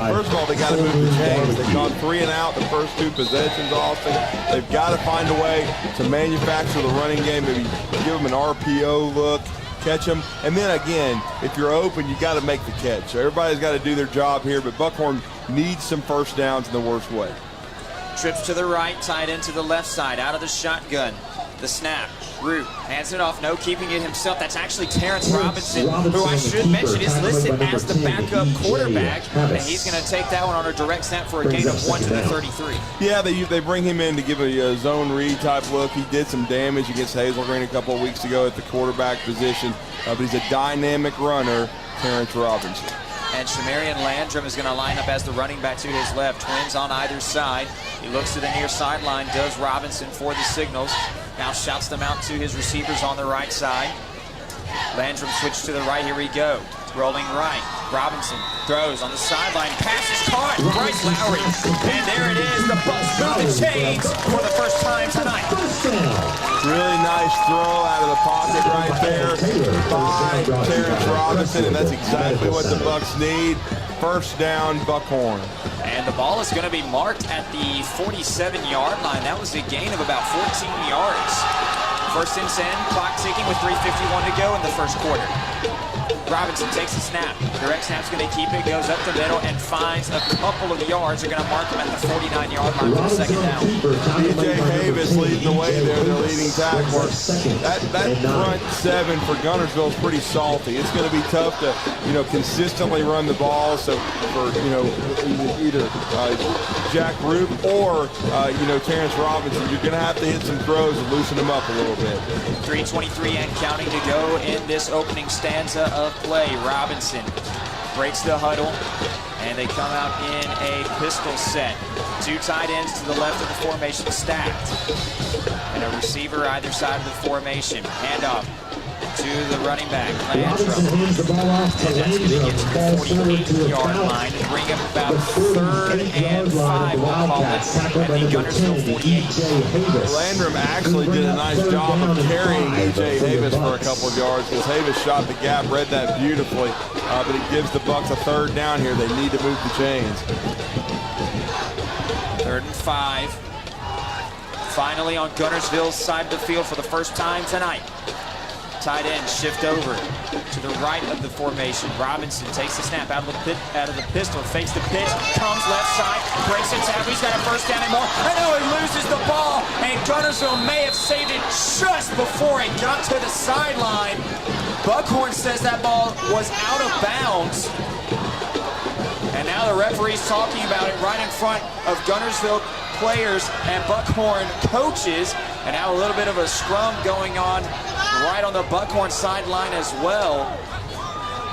First of all, they got to move the chains. They've gone 3 and out the first 2 possessions, Austin. They've got to find a way to manufacture the running game, maybe give them an RPO look, catch them, and then again, if you're open, you got to make the catch. So everybody's got to do their job here, but Buckhorn needs some first downs in the worst way. Trips to the right, tied into the left side, out of the shotgun. The snap, Root hands it off, no keeping it himself. That's actually Terrence Robinson, who I should mention is listed as the backup quarterback, and he's going to take that one on a direct snap for a gain of 1 to the 33. Yeah, they bring him in to give a zone read type look. He did some damage against Hazel Green a couple of weeks ago at the quarterback position, but he's a dynamic runner, Terrence Robinson. And Shamarian Landrum is going to line up as the running back to his left. Twins on either side. He looks to the near sideline, does Robinson for the signals. Now shouts them out to his receivers on the right side. Landrum switched to the right, here we go. Rolling right, Robinson throws on the sideline, pass is caught, Bryce Lowry. And there it is, the Bucks move the chains for the first time tonight. Really nice throw out of the pocket right there by Terrence Robinson, and that's exactly what the Bucks need. First down, Buckhorn. And the ball is going to be marked at the 47-yard line. That was a gain of about 14 yards. First and 10, clock ticking with 3:51 to go in the first quarter. Robinson takes the snap. Direct snap's going to keep it, goes up the middle, and finds a couple of yards. They're going to mark him at the 49-yard line for the second down. DJ Davis leading the way there, the leading tackler. That front seven for Guntersville is pretty salty. It's going to be tough to, consistently run the ball. So for, either Jack Roop or, Terrence Robinson, you're going to have to hit some throws and loosen them up a little bit. 3:23 and counting to go in this opening stanza of play. Robinson breaks the huddle, and they come out in a pistol set. Two tight ends to the left of the formation stacked, and a receiver either side of the formation. Handoff to the running back, Landrum. And that's going to get to the 48-yard line and bring up about 3rd and 5, we'll call it, at the Guntersville 48. Landrum actually did a nice job of carrying E.J. Davis for a couple of yards, because Davis shot the gap, read that beautifully, but it gives the Bucks a 3rd down here. They need to move the chains. 3rd and 5. Finally on Guntersville's side of the field for the first time tonight. Tight end shift over to the right of the formation. Robinson takes the snap out of the pistol, fakes the pitch, comes left side, breaks it tackle. He's got a first down and more. And oh, he loses the ball, and Guntersville may have saved it just before it got to the sideline. Buckhorn says that ball was out of bounds. And now the referee's talking about it right in front of Guntersville players and Buckhorn coaches. And now a little bit of a scrum going on right on the Buckhorn sideline as well.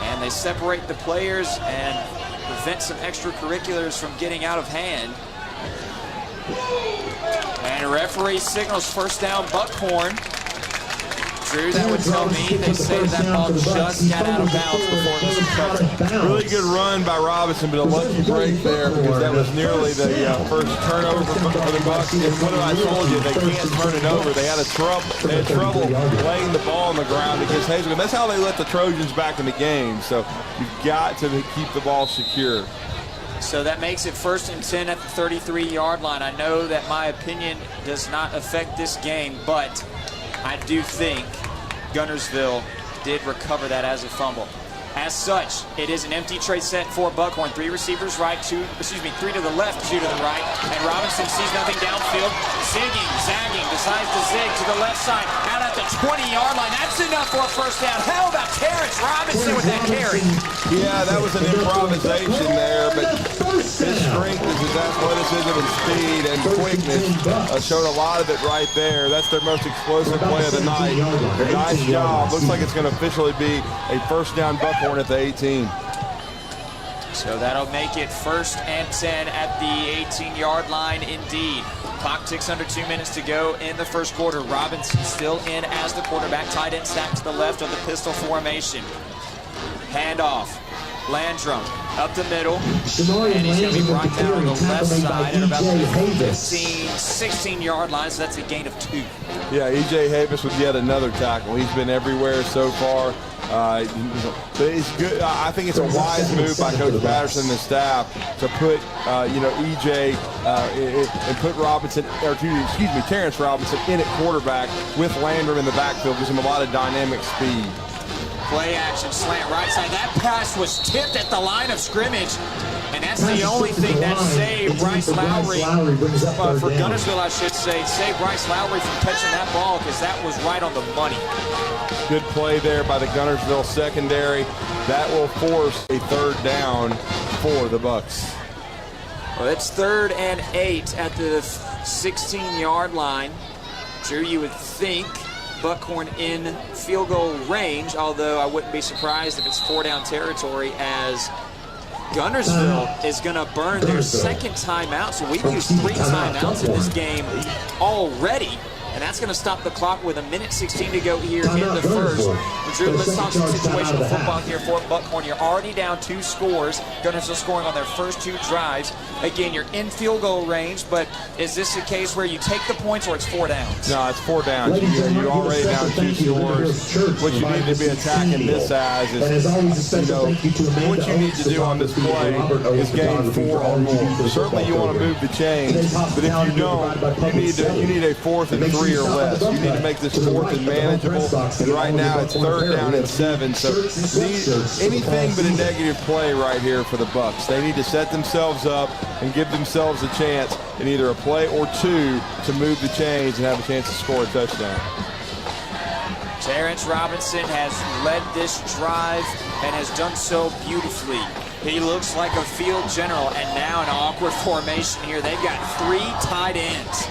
And they separate the players and prevent some extracurriculars from getting out of hand. And a referee signals first down Buckhorn. Drew, that would tell me they say that ball just got out of bounds before it was covered. Really good run by Robinson, but a lucky break there, because that was nearly the first turnover for the Bucks. And what have I told you? They can't turn it over. They had trouble laying the ball on the ground against Hazelwood. That's how they let the Trojans back in the game. So you've got to keep the ball secure. So that makes it 1st and 10 at the 33-yard line. I know that my opinion does not affect this game, but I do think Guntersville did recover that as a fumble. As such, it is an empty trade set for Buckhorn. 3 receivers right, 3 to the left, 2 to the right. And Robinson sees nothing downfield. Zigging, zagging, decides to zig to the left side, out at the 20-yard line. That's enough for a first down. How about Terrence Robinson with that carry? Yeah, that was an improvisation there, but his strength is his athleticism and speed and quickness. Showed a lot of it right there. That's their most explosive play of the night. Nice job. Looks like it's going to officially be a first down Buckhorn at the 18. So that'll make it 1st and 10 at the 18-yard line indeed. Clock ticks under 2 minutes to go in the first quarter. Robinson still in as the quarterback. Tight end stacked to the left of the pistol formation. Handoff. Landrum up the middle, and he's going to be brought down on the left side at about the 15, 16-yard line, so that's a gain of 2. Yeah, E.J. Davis with yet another tackle. He's been everywhere so far. But it's good. I think it's a wise move by Coach Patterson and the staff to put, E.J. And put Terrence Robinson in at quarterback with Landrum in the backfield. Gives him a lot of dynamic speed. Play action, slant right side. That pass was tipped at the line of scrimmage, and that's the only thing that saved Bryce Lowry, for Guntersville, I should say, saved Bryce Lowry from catching that ball, because that was right on the money. Good play there by the Guntersville secondary. That will force a 3rd down for the Bucks. Well, it's 3rd and 8 at the 16-yard line. Drew, you would think Buckhorn in field goal range, although I wouldn't be surprised if it's 4-down territory, as Guntersville is going to burn their 2nd timeout. So we've used 3 timeouts in this game already. And that's going to stop the clock with 1:16 to go here in the first. Drew, let's talk some situational football here for Buckhorn. You're already down 2 scores. Gunners are scoring on their first 2 drives. Again, you're in field goal range, but is this a case where you take the points or it's 4 downs? No, it's 4 downs. You're already down 2 scores. What you need to be attacking this as is, what you need to do on this play is gain 4 or more. Certainly you want to move the chains, but if you don't, you need a 4th and 3 or less. You need to make this 4th and manageable, and right now it's 3rd down and 7, so anything but a negative play right here for the Bucks. They need to set themselves up and give themselves a chance in either a play or 2 to move the chains and have a chance to score a touchdown. Terrence Robinson has led this drive and has done so beautifully. He looks like a field general, and now an awkward formation here. They've got 3 tight ends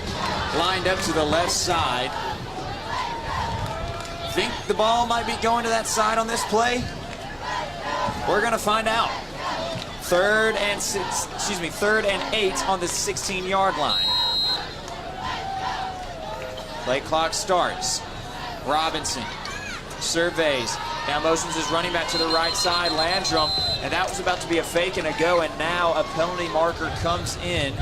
lined up to the left side. Think the ball might be going to that side on this play? We're going to find out. 3rd and 8 on the 16-yard line. Play clock starts. Robinson surveys. Now motions his running back to the right side, Landrum, and that was about to be a fake and a go, and now a penalty marker comes in.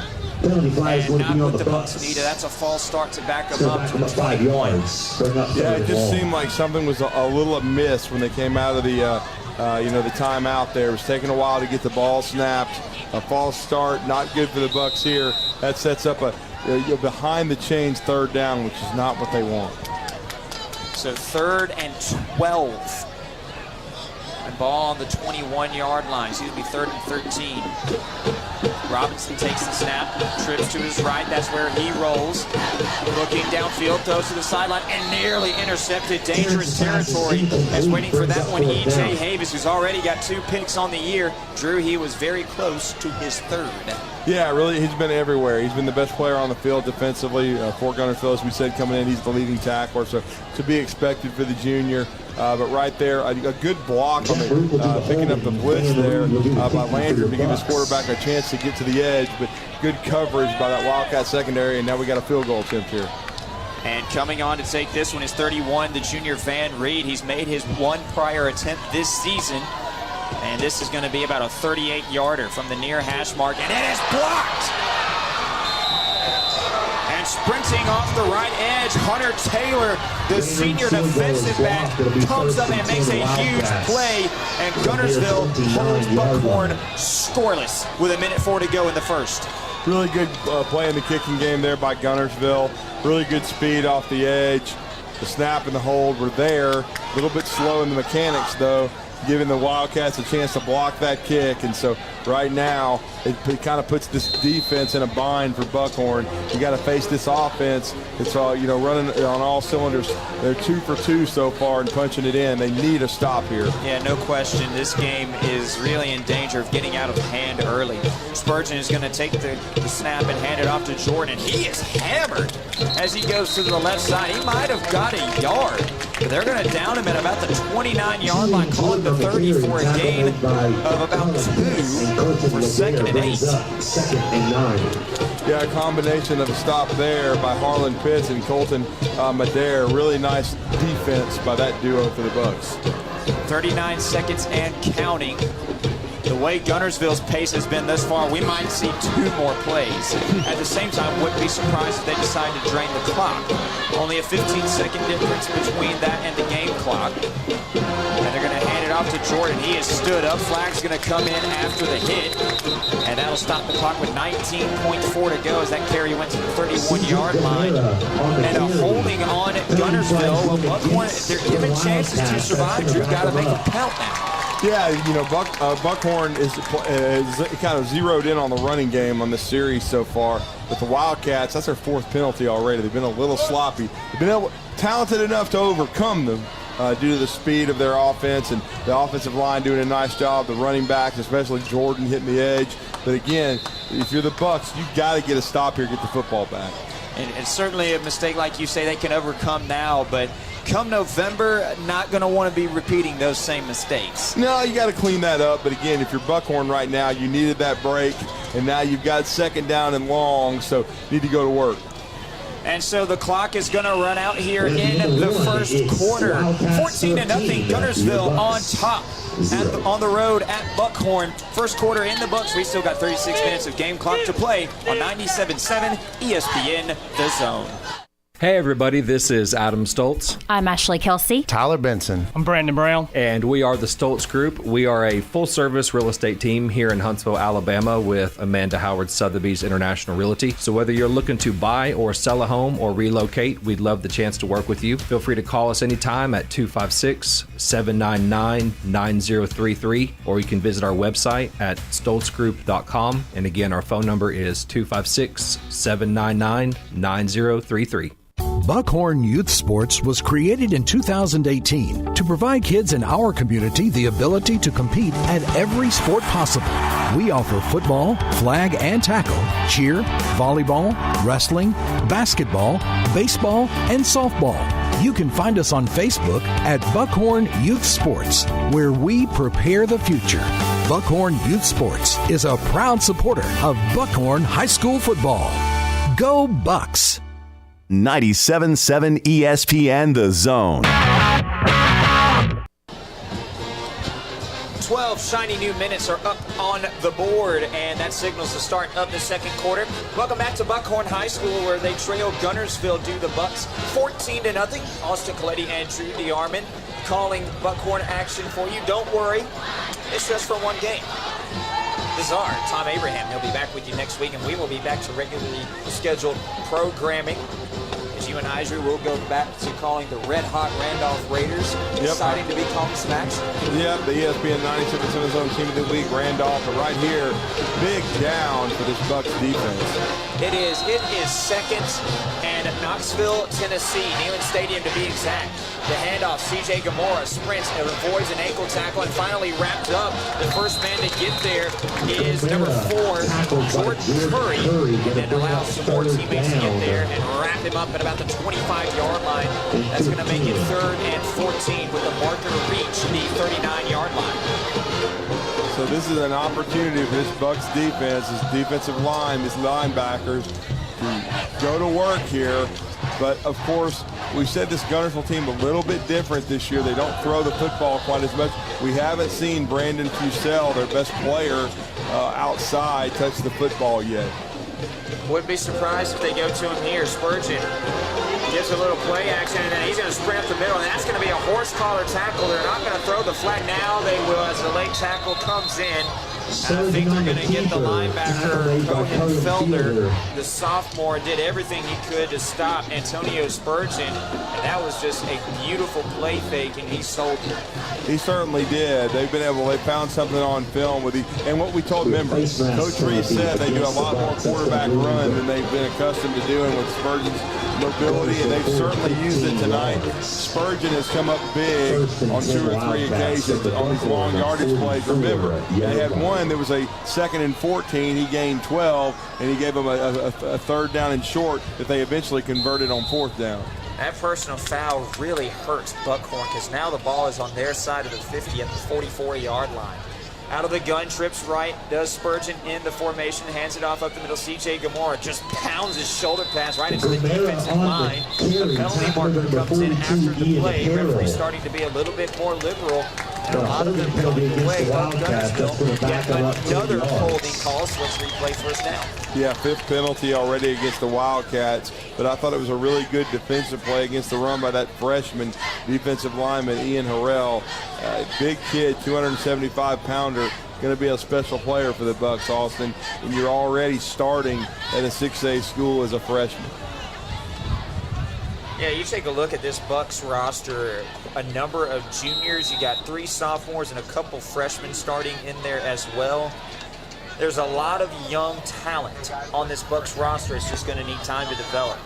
And not what the Bucks needed. That's a false start to back them up to 5 yards. Yeah, it just seemed like something was a little amiss when they came out of the the timeout there. It was taking a while to get the ball snapped. A false start, not good for the Bucks here. That sets up a behind the chains 3rd down, which is not what they want. So 3rd and 12. And ball on the 21-yard line. 3rd and 13. Robinson takes the snap, trips to his right. That's where he rolls. Looking downfield, throws to the sideline, and nearly intercepted. Dangerous territory. As waiting for that one, E.J. Havis, who's already got 2 picks on the year. Drew, he was very close to his 3rd. Yeah, really, he's been everywhere. He's been the best player on the field defensively. For Gunnersville, as we said, coming in, he's the leading tackler, so to be expected for the junior. But right there, a good block on the picking up the blitz there by Landry to give his quarterback a chance to get to the edge, but good coverage by that Wildcat secondary, and now we got a field goal attempt here. And coming on to take this one is 31, the junior Van Reed. He's made his 1 prior attempt this season. And this is going to be about a 38-yarder from the near hash mark, and it is blocked! And sprinting off the right edge, Hunter Taylor, the senior defensive back, comes up and makes a huge play, and Gunnersville holds Buckhorn scoreless with 1:04 to go in the first. Really good play in the kicking game there by Gunnersville. Really good speed off the edge. The snap and the hold were there. A little bit slow in the mechanics, though, giving the Wildcats a chance to block that kick. And so right now, it kind of puts this defense in a bind for Buckhorn. You got to face this offense. It's all, running on all cylinders. They're 2 for 2 so far and punching it in. They need a stop here. Yeah, no question. This game is really in danger of getting out of hand early. Spurgeon is going to take the snap and hand it off to Jordan. He is hammered as he goes to the left side. He might have got a yard, but they're going to down him at about the 29-yard line, call it the 30 for a gain of about 2 for 2nd and 8. 2nd and 9. Yeah, a combination of a stop there by Harlan Pitts and Colton Madare. Really nice defense by that duo for the Bucks. 39 seconds and counting. The way Gunnersville's pace has been thus far, we might see 2 more plays. At the same time, wouldn't be surprised if they decide to drain the clock. Only a 15-second difference between that and the game clock. And they're going to hand it off to Jordan. He has stood up. Flag's going to come in after the hit. And that'll stop the clock with 19.4 to go as that carry went to the 31-yard line. And a holding on Gunnersville. Well, Buckhorn, they're given chances to survive. Drew got to make them count now. Yeah, Buckhorn is kind of zeroed in on the running game on this series so far. With the Wildcats, that's their 4th penalty already. They've been a little sloppy. They've been talented enough to overcome them due to the speed of their offense and the offensive line doing a nice job. The running backs, especially Jordan, hitting the edge. But again, if you're the Bucks, you got to get a stop here, get the football back. And certainly a mistake like you say they can overcome now, but come November, not going to want to be repeating those same mistakes. No, you got to clean that up. But again, if you're Buckhorn right now, you needed that break, and now you've got 2nd down and long, so you need to go to work. And so the clock is going to run out here in the first quarter. 14-0, Guntersville on top on the road at Buckhorn. First quarter in the books. We still got 36 minutes of game clock to play on 97.7 ESPN The Zone. Hey everybody, this is Adam Stoltz. I'm Ashley Kelsey. Tyler Benson. I'm Brandon Brown. And we are the Stoltz Group. We are a full-service real estate team here in Huntsville, Alabama with Amanda Howard Sotheby's International Realty. So whether you're looking to buy or sell a home or relocate, we'd love the chance to work with you. Feel free to call us anytime at 256-799-9033, or you can visit our website at stoltzgroup.com. And again, our phone number is 256-799-9033. Buckhorn Youth Sports was created in 2018 to provide kids in our community the ability to compete at every sport possible. We offer football, flag and tackle, cheer, volleyball, wrestling, basketball, baseball, and softball. You can find us on Facebook at Buckhorn Youth Sports, where we prepare the future. Buckhorn Youth Sports is a proud supporter of Buckhorn High School football. Go Bucks! 97.7 ESPN The Zone. 12 shiny new minutes are up on the board, and that signals the start of the second quarter. Welcome back to Buckhorn High School, where they trail Guntersville due the Bucks 14-0. Austin Coletti and Drew DeArmond calling Buckhorn action for you. Don't worry, it's just for one game. This is our Tom Abraham. He'll be back with you next week, and we will be back to regularly scheduled programming. As you and Idrew will go back to calling the Red Hot Randolph Raiders. Exciting to be calling some action. Yep, the ESPN 97.7 Zone Team of the Week, Randolph. But right here, big down for this Bucks defense. It is second and Knoxville, Tennessee, Neyland Stadium to be exact. The handoff, C.J. Gamora sprints and avoids an ankle tackle and finally wrapped up. The first man to get there is number 4, Jordan Curry, and then allows some more teammates to get there and wrap him up at about the 25-yard line. That's going to make it 3rd and 14 with the marker to reach the 39-yard line. So this is an opportunity for this Bucks defense, this defensive line, these linebackers to go to work here. But, of course, we've said this Guntersville team a little bit different this year. They don't throw the football quite as much. We haven't seen Brandon Fusell, their best player outside, touch the football yet. Wouldn't be surprised if they go to him here. Spurgeon gives a little play action, and then he's going to sprint up the middle, and that's going to be a horse collar tackle. They're not going to throw the flag now. They will as the late tackle comes in. And I think they're going to get the linebacker, Cohen Felder, the sophomore, did everything he could to stop Antonio Spurgeon. And that was just a beautiful play fake, and he sold it. He certainly did. They found something on film with and what we told members, Coach Reese said they do a lot more quarterback run than they've been accustomed to doing with Spurgeon's mobility, and they've certainly used it tonight. Spurgeon has come up big on 2 or 3 occasions on these long yardage plays. Remember, they had one that was a 2nd and 14. He gained 12, and he gave them a 3rd down and short that they eventually converted on 4th down. That personal foul really hurts Buckhorn because now the ball is on their side of the 50 at the 44-yard line. Out of the gun, trips right, does Spurgeon in the formation, hands it off up the middle. C.J. Gamora just pounds his shoulder pass right into the defensive line. The penalty marker comes in after the play. Referee starting to be a little bit more liberal. And a lot of them going away of Guntersville. Yet another holding call, so let's replay first down. Yeah, 5th penalty already against the Wildcats, but I thought it was a really good defensive play against the run by that freshman defensive lineman, Ian Harrell. Big kid, 275-pounder, going to be a special player for the Bucks, Austin, and you're already starting at a 6A school as a freshman. Yeah, you take a look at this Bucks roster, a number of juniors. You got 3 sophomores and a couple freshmen starting in there as well. There's a lot of young talent on this Bucks roster. It's just going to need time to develop.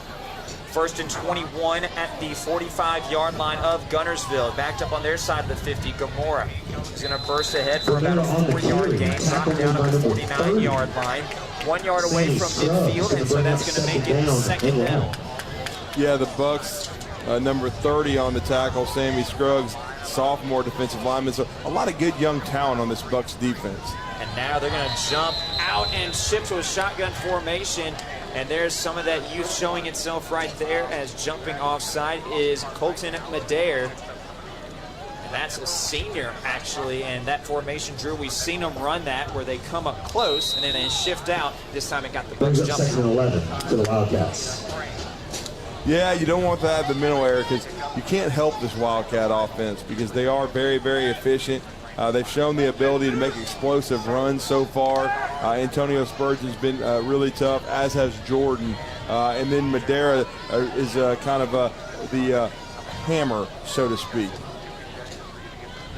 1st and 21 at the 45-yard line of Guntersville. Backed up on their side of the 50, Gamora is going to burst ahead for about a 4-yard gain. Dropped down at the 49-yard line. 1 yard away from midfield, and so that's going to make it 2nd down. Yeah, the Bucks, number 30 on the tackle, Sammy Scruggs, sophomore defensive lineman. So a lot of good young talent on this Bucks defense. And now they're going to jump out and shift to a shotgun formation. And there's some of that youth showing itself right there as jumping offside is Colton Madare. And that's a senior, actually, and that formation, Drew, we've seen them run that where they come up close and then they shift out. This time it got the Bucks jumping. Second and 11 for the Wildcats. Yeah, you don't want to have the mental error because you can't help this Wildcat offense because they are very, very efficient. They've shown the ability to make explosive runs so far. Antonio Spurgeon's been really tough, as has Jordan. And then Madera is kind of the hammer, so to speak.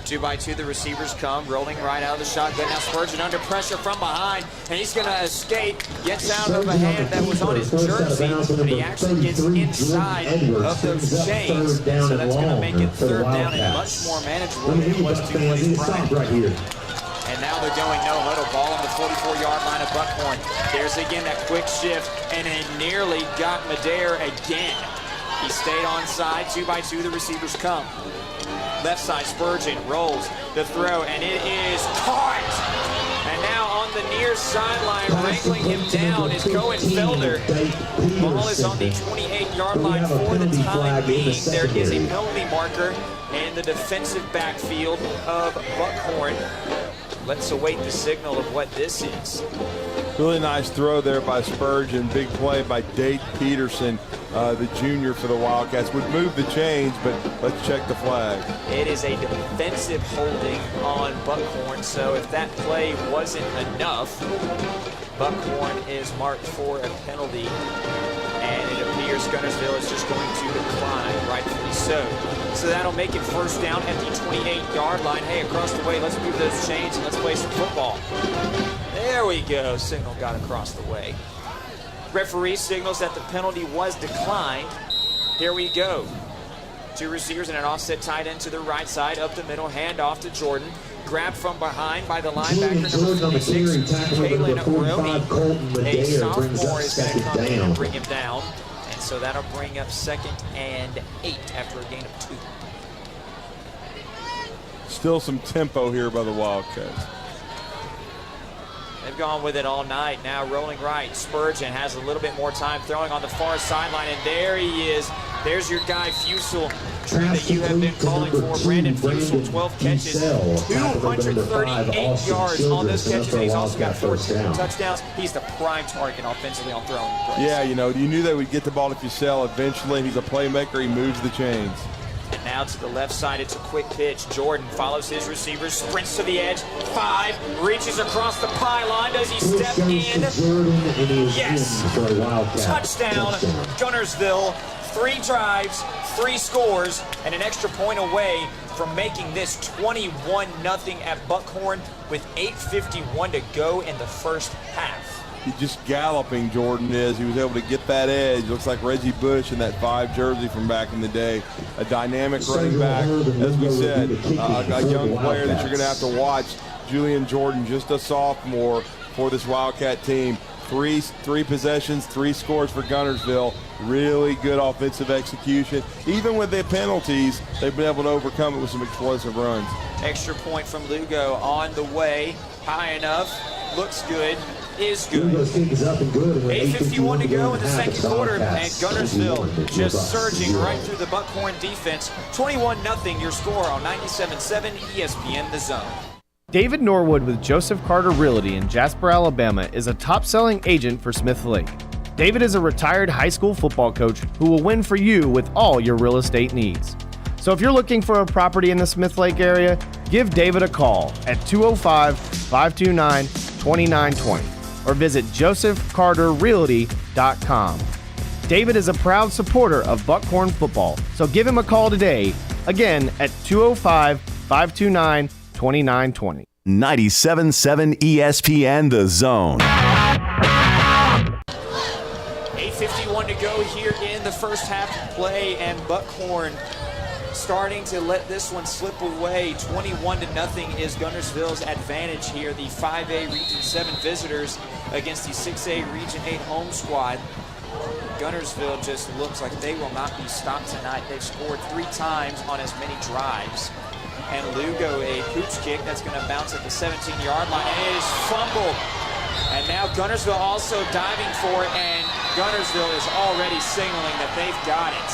2-by-2, the receivers come, rolling right out of the shotgun. Now Spurgeon under pressure from behind, and he's going to escape. Gets out of a hand that was on his jersey, and he actually gets inside of those chains. So that's going to make it third down and much more manageable than it was 2 plays prior. And now they're going no huddle, ball on the 44-yard line of Buckhorn. There's again that quick shift, and it nearly got Madare again. He stayed onside. 2-by-2, the receivers come. Left side, Spurgeon rolls the throw, and it is caught. And now on the near sideline, wrangling him down is Cohen Felder. Ball is on the 28-yard line for the time being. There is a penalty marker in the defensive backfield of Buckhorn. Let's await the signal of what this is. Really nice throw there by Spurgeon. Big play by Date Peterson, the junior for the Wildcats. Would move the chains, but let's check the flag. It is a defensive holding on Buckhorn, so if that play wasn't enough, Buckhorn is marked for a penalty, and it appears Guntersville is just going to decline, rightfully so. So that'll make it first down at the 28-yard line. Hey, across the way, let's move those chains and let's play some football. There we go. Signal got across the way. Referee signals that the penalty was declined. Here we go. 2 receivers and an offset tight end to the right side, up the middle, handoff to Jordan. Grabbed from behind by the linebacker, number 46, Kalen Roney. A sophomore is going to come in and bring him down. And so that'll bring up 2nd and 8 after a gain of 2. Still some tempo here by the Wildcats. They've gone with it all night. Now rolling right. Spurgeon has a little bit more time throwing on the far sideline, and there he is. There's your guy, Fusel, that you have been calling for. Brandon Fusel, 12 catches, 238 yards on those catches, and he's also got 14 touchdowns. He's the prime target offensively on throwing plays. Yeah, you knew they would get the ball to Fusel eventually. He's a playmaker. He moves the chains. And now to the left side, it's a quick pitch. Jordan follows his receivers, sprints to the edge. 5, reaches across the pylon. Does he step in? Yes. Touchdown, Guntersville. 3 drives, 3 scores, and an extra point away from making this 21-0 at Buckhorn with 8:51 to go in the first half. He's just galloping, Jordan is. He was able to get that edge. Looks like Reggie Bush in that 5 jersey from back in the day. A dynamic running back, as we said, a young player that you're going to have to watch. Julian Jordan, just a sophomore for this Wildcat team. 3 possessions, 3 scores for Guntersville. Really good offensive execution. Even with their penalties, they've been able to overcome it with some explosive runs. Extra point from Lugo on the way. High enough. Looks good. Is good. 8:51 to go in the second quarter, and Guntersville just surging right through the Buckhorn defense. 21-0 your score on 97.7 ESPN The Zone. David Norwood with Joseph Carter Realty in Jasper, Alabama is a top-selling agent for Smith Lake. David is a retired high school football coach who will win for you with all your real estate needs. So if you're looking for a property in the Smith Lake area, give David a call at 205-529-2920 or visit josephcarterrealty.com. David is a proud supporter of Buckhorn football, so give him a call today, again at 205-529-2920. 97.7 ESPN The Zone. 8:51 to go here in the first half of play, and Buckhorn starting to let this one slip away. 21-0 is Guntersville's advantage here. The 5A Region 7 visitors against the 6A Region 8 home squad. Guntersville just looks like they will not be stopped tonight. They've scored 3 times on as many drives. And Lugo, a hoops kick that's going to bounce at the 17-yard line. And it is fumbled. And now Guntersville also diving for it, and Guntersville is already signaling that they've got it.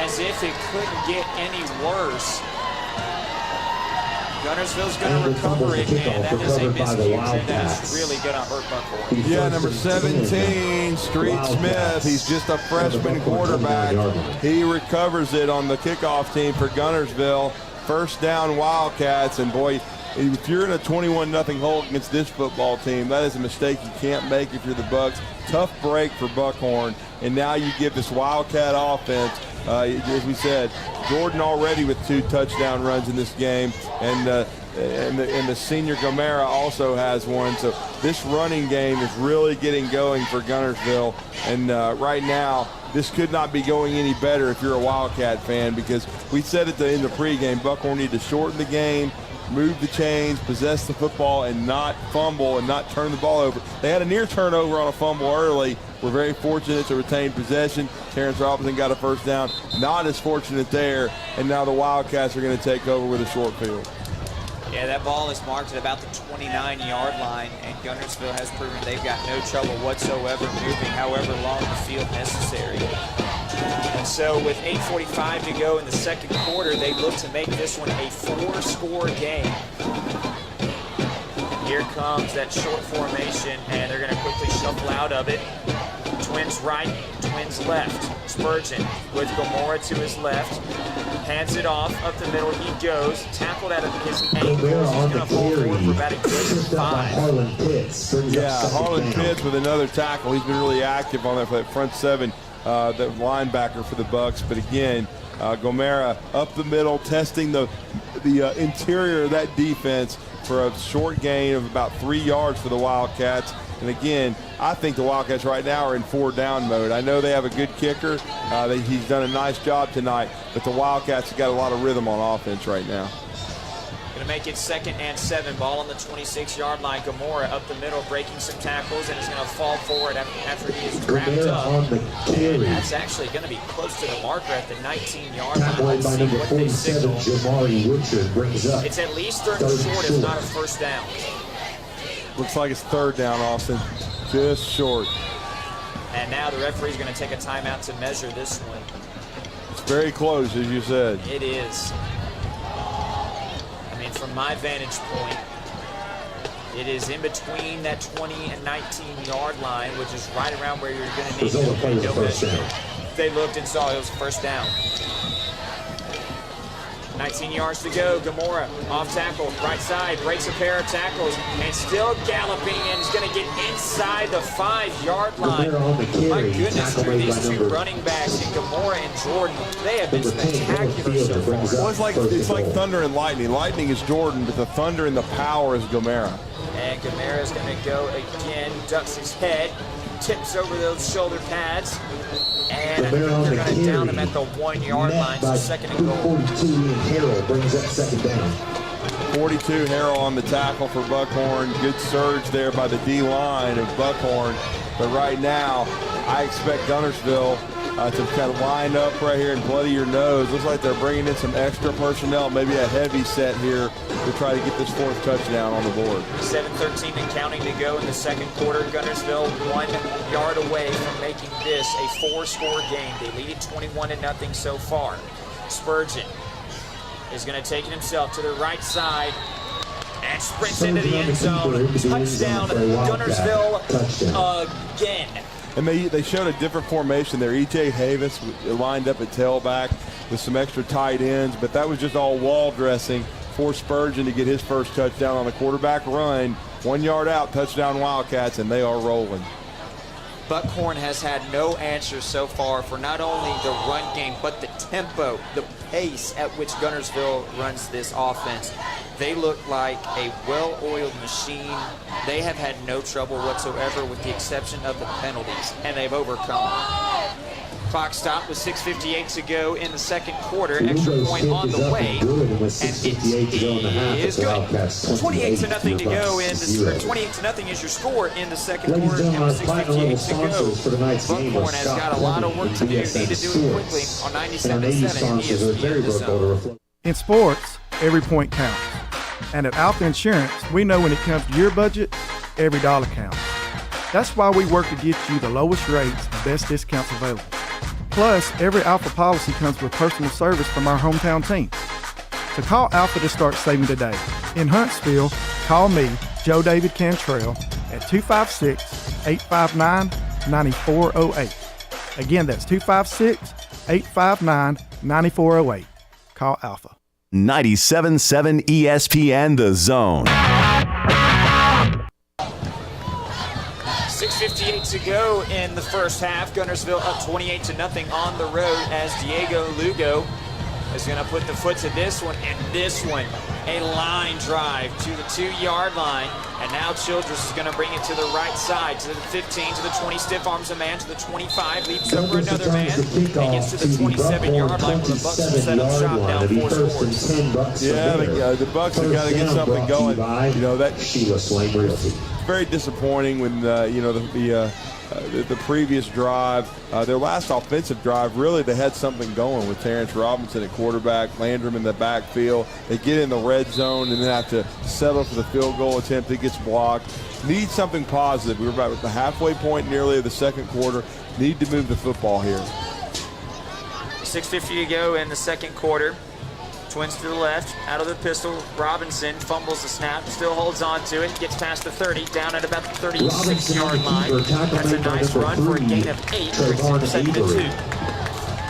As if it couldn't get any worse. Guntersville's going to recover it, and that is a miscue that's really going to hurt Buckhorn. Yeah, number 17, Street Smith. He's just a freshman quarterback. He recovers it on the kickoff team for Guntersville. First down Wildcats, and boy, if you're in a 21-0 hole against this football team, that is a mistake you can't make if you're the Bucks. Tough break for Buckhorn, and now you give this Wildcat offense, as we said, Jordan already with 2 touchdown runs in this game, and the senior Gomera also has one. So this running game is really getting going for Guntersville, and right now this could not be going any better if you're a Wildcat fan, because we said at the end of the pregame, Buckhorn need to shorten the game, move the chains, possess the football, and not fumble and not turn the ball over. They had a near turnover on a fumble early. We're very fortunate to retain possession. Terrence Robinson got a first down. Not as fortunate there, and now the Wildcats are going to take over with a short field. Yeah, that ball is marked at about the 29-yard line, and Guntersville has proven they've got no trouble whatsoever moving however long the field necessary. And so with 8:45 to go in the second quarter, they look to make this one a 4-score game. Here comes that short formation, and they're going to quickly shuffle out of it. Twins right, twins left. Spurgeon with Gomorrah to his left. Hands it off, up the middle he goes. Tackled out of his ankles. He's going to fall forward for about a good 5. Yeah, Harlan Pitts with another tackle. He's been really active on that front 7, the linebacker for the Bucks. But again, Gomera up the middle, testing the interior of that defense for a short gain of about 3 yards for the Wildcats. And again, I think the Wildcats right now are in 4-down mode. I know they have a good kicker. He's done a nice job tonight, but the Wildcats have got a lot of rhythm on offense right now. Going to make it 2nd and 7. Ball on the 26-yard line. Gomorrah up the middle, breaking some tackles, and is going to fall forward after he is wrapped up. And that's actually going to be close to the marker at the 19-yard line. Let's see what they signal. It's at least third and short, if not a first down. Looks like it's 3rd down, Austin. Just short. And now the referee's going to take a timeout to measure this one. It's very close, as you said. It is. I mean, from my vantage point, it is in between that 20 and 19-yard line, which is right around where you're going to need to. They looked and saw it was first down. 19 yards to go. Gomorrah off tackle, right side, breaks a pair of tackles, and still galloping, and is going to get inside the 5-yard line. My goodness, through these 2 running backs, and Gomorrah and Jordan, they have been spectacular so far. Well, it's like thunder and lightning. Lightning is Jordan, but the thunder and the power is Gomera. And Gomera is going to go again, ducks his head, tips over those shoulder pads. And I think they're going to down him at the 1-yard line, so 2nd and goal. 42 Harrell brings up 2nd down. 42 Harrell on the tackle for Buckhorn. Good surge there by the D-line of Buckhorn. But right now, I expect Guntersville to kind of line up right here and bloody your nose. Looks like they're bringing in some extra personnel, maybe a heavy set here to try to get this 4th touchdown on the board. 7:13 and counting to go in the second quarter. Guntersville 1 yard away from making this a 4-score game. They lead it 21-0 so far. Spurgeon is going to take it himself to the right side and sprints into the end zone. Touchdown, Guntersville again. And they showed a different formation there. E.J. Havis lined up at tailback with some extra tight ends, but that was just all wall dressing for Spurgeon to get his first touchdown on a quarterback run. 1 yard out, touchdown Wildcats, and they are rolling. Buckhorn has had no answers so far for not only the run game, but the tempo, the pace at which Guntersville runs this offense. They look like a well-oiled machine. They have had no trouble whatsoever with the exception of the penalties, and they've overcome them. Clock stopped with 6:58 to go in the second quarter. Extra point on the way, and it is good. 28-0 to go in the 28-0 is your score in the second quarter. And with 6:58 to go, Buckhorn has got a lot of work to do. Need to do it quickly on 97.7 ESPN The Zone. In sports, every point counts. And at Alpha Insurance, we know when it comes to your budget, every dollar counts. That's why we work to get you the lowest rates and best discounts available. Plus, every Alpha policy comes with personal service from our hometown team. So call Alpha to start saving today. In Huntsville, call me, Joe David Cantrell, at 256-859-9408. Again, that's 256-859-9408. Call Alpha. 97.7 ESPN The Zone. 6:58 to go in the first half. Guntersville up 28-0 on the road as Diego Lugo is going to put the foot to this one, and this one, a line drive to the 2-yard line. And now Childress is going to bring it to the right side, to the 15, to the 20, stiff arms a man, to the 25, leaps over another man, and gets to the 27-yard line where the Bucks have set up shop down 4 scores. Yeah, the Bucks have got to get something going. You know, that's very disappointing when, the previous drive, their last offensive drive, really they had something going with Terrence Robinson at quarterback, Landrum in the backfield. They get in the red zone and then have to settle for the field goal attempt. It gets blocked. Need something positive. We were about at the halfway point nearly of the second quarter. Need to move the football here. 6:50 to go in the second quarter. Twins to the left, out of the pistol. Robinson fumbles the snap, still holds on to it, gets past the 30, down at about the 36-yard line. That's a nice run for a gain of 8, brings it to 2nd and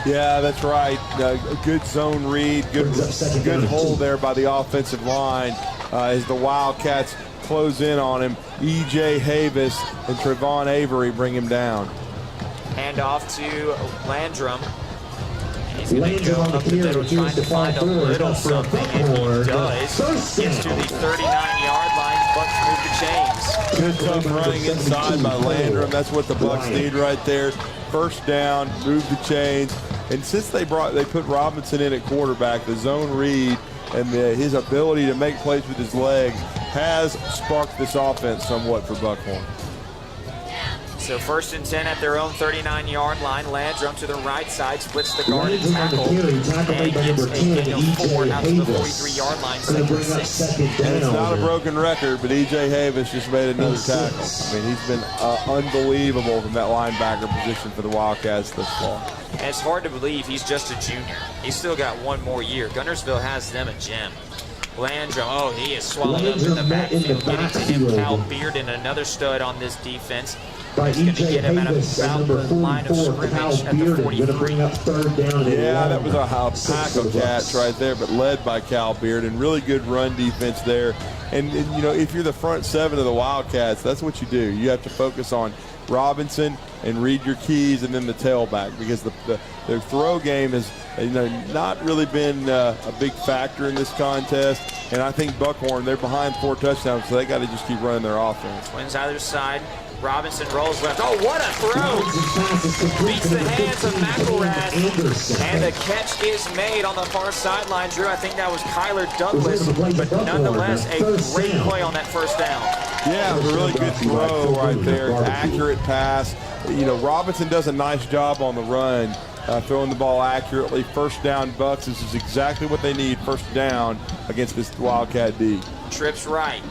2. Yeah, that's right. A good zone read, good hold there by the offensive line as the Wildcats close in on him. E.J. Havis and Trevon Avery bring him down. Hand off to Landrum. He's going to go up the middle trying to find a little something, and he does. Gets to the 39-yard line. Bucks move the chains. Good tough running inside by Landrum. That's what the Bucks need right there. First down, move the chains. And since they put Robinson in at quarterback, the zone read and his ability to make plays with his legs has sparked this offense somewhat for Buckhorn. So 1st and 10 at their own 39-yard line. Landrum to the right side, splits the guard and tackle, and gets a gain of 4 out to the 43-yard line, 2nd and 6. And it's not a broken record, but E.J. Havis just made another tackle. I mean, he's been unbelievable from that linebacker position for the Wildcats this far. And it's hard to believe he's just a junior. He's still got one more year. Guntersville has them a gem. Landrum, he is swallowed up in the backfield. Getting to him, Cal Bearden, another stud on this defense. He's going to get him at about the line of scrimmage at the 43. Yeah, that was a pack of cats right there, but led by Cal Bearden. Really good run defense there. And, you know, if you're the front seven of the Wildcats, that's what you do. You have to focus on Robinson and read your keys and then the tailback, because their throw game has not really been a big factor in this contest. And I think Buckhorn, they're behind 4 touchdowns, so they got to just keep running their offense. Twins either side. Robinson rolls left. Oh, what a throw! Beats the hands of McElrath, and the catch is made on the far sideline. Drew, I think that was Kyler Douglas, but nonetheless, a great play on that first down. Yeah, it was a really good throw right there. Accurate pass. You know, Robinson does a nice job on the run, throwing the ball accurately. First down Bucks. This is exactly what they need, first down against this Wildcat D. Trips right.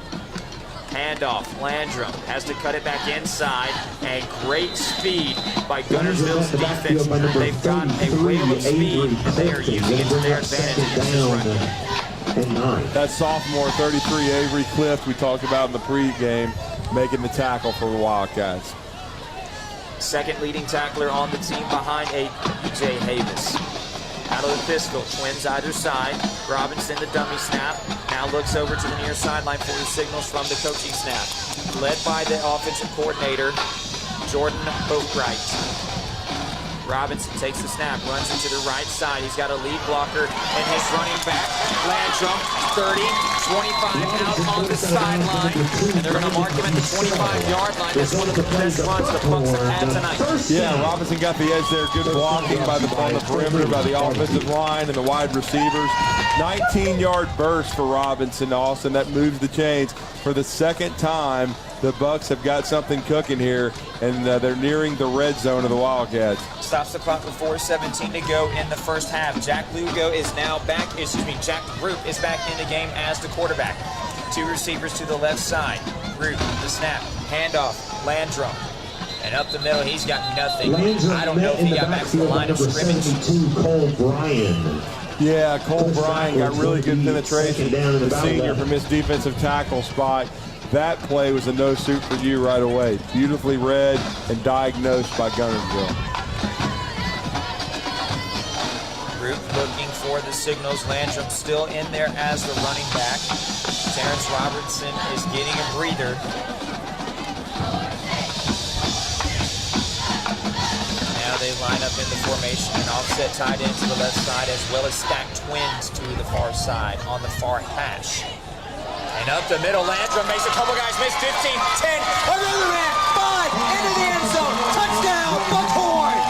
Handoff, Landrum has to cut it back inside, and great speed by Guntersville's defense. They've got a whale of speed, and they are using it to their advantage against this run game. That sophomore 33, Avery Clift, we talked about in the pregame, making the tackle for the Wildcats. Second leading tackler on the team behind E.J. Havis. Out of the pistol, Twins either side. Robinson, the dummy snap, now looks over to the near sideline for the signals from the coaching snap. Led by the offensive coordinator, Jordan Oakright. Robinson takes the snap, runs into the right side. He's got a lead blocker, and his running back, Landrum, 30, 25 out on the sideline, and they're going to mark him at the 25-yard line. That's one of the best runs the Bucks have had tonight. Yeah, Robinson got the edge there. Good blocking on the perimeter by the offensive line and the wide receivers. 19-yard burst for Robinson, Austin. That moves the chains. For the second time, the Bucks have got something cooking here, and they're nearing the red zone of the Wildcats. Stops the clock with 4:17 to go in the first half. Jack Lugo is now back, Jack Group is back in the game as the quarterback. 2 receivers to the left side. Group, the snap, Handoff, Landrum. And up the middle, he's got nothing. I don't know if he got back to the line of scrimmage. Cole Bryan. Yeah, Cole Bryan got really good penetration. The senior from his defensive tackle spot. That play was a no suit for you right away. Beautifully read and diagnosed by Gunnersville. Group looking for the signals. Landrum still in there as the running back. Terrence Robertson is getting a breather. Now they line up in the formation and offset tight end to the left side, as well as stacked twins to the far side on the far hash. And up the middle, Landrum makes a couple guys miss. 15, 10, another man, 5, into the end zone. Touchdown, Buckhorn!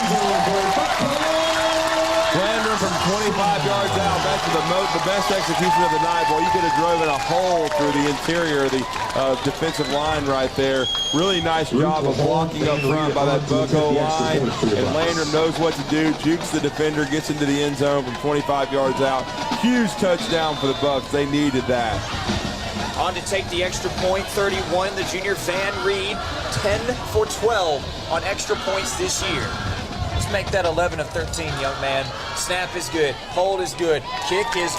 Landrum from 25 yards out. That's the best execution of the night. Boy, you could have driven a hole through the interior of the defensive line right there. Really nice job of blocking up front by that Bucko line. And Landrum knows what to do. Jukes the defender, gets into the end zone from 25 yards out. Huge touchdown for the Bucks. They needed that. On to take the extra point, 31, the junior Van Reed, 10 for 12 on extra points this year. Let's make that 11 of 13, young man. Snap is good, hold is good, kick is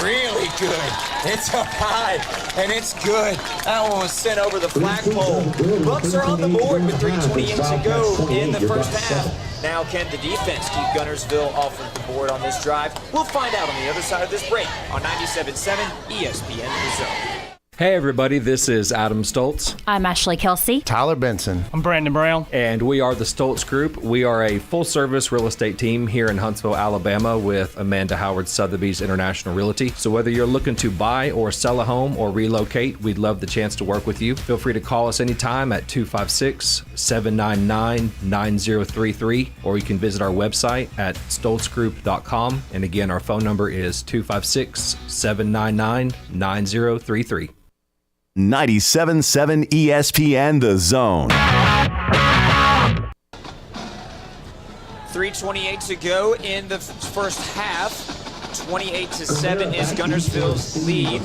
really good. It's up high, and it's good. That one was sent over the flagpole. Bucks are on the board with 3:28 to go in the first half. Now can the defense keep Gunnersville off of the board on this drive? We'll find out on the other side of this break on 97.7 ESPN The Zone. Hey everybody, this is Adam Stoltz. I'm Ashley Kelsey. Tyler Benson. I'm Brandon Brown. And we are the Stoltz Group. We are a full-service real estate team here in Huntsville, Alabama with Amanda Howard Sotheby's International Realty. So whether you're looking to buy or sell a home or relocate, we'd love the chance to work with you. Feel free to call us anytime at 256-799-9033, or you can visit our website at stoltzgroup.com. And again, our phone number is 256-799-9033. 97.7 ESPN The Zone. 3:28 to go in the first half. 28-7 is Gunnersville's lead.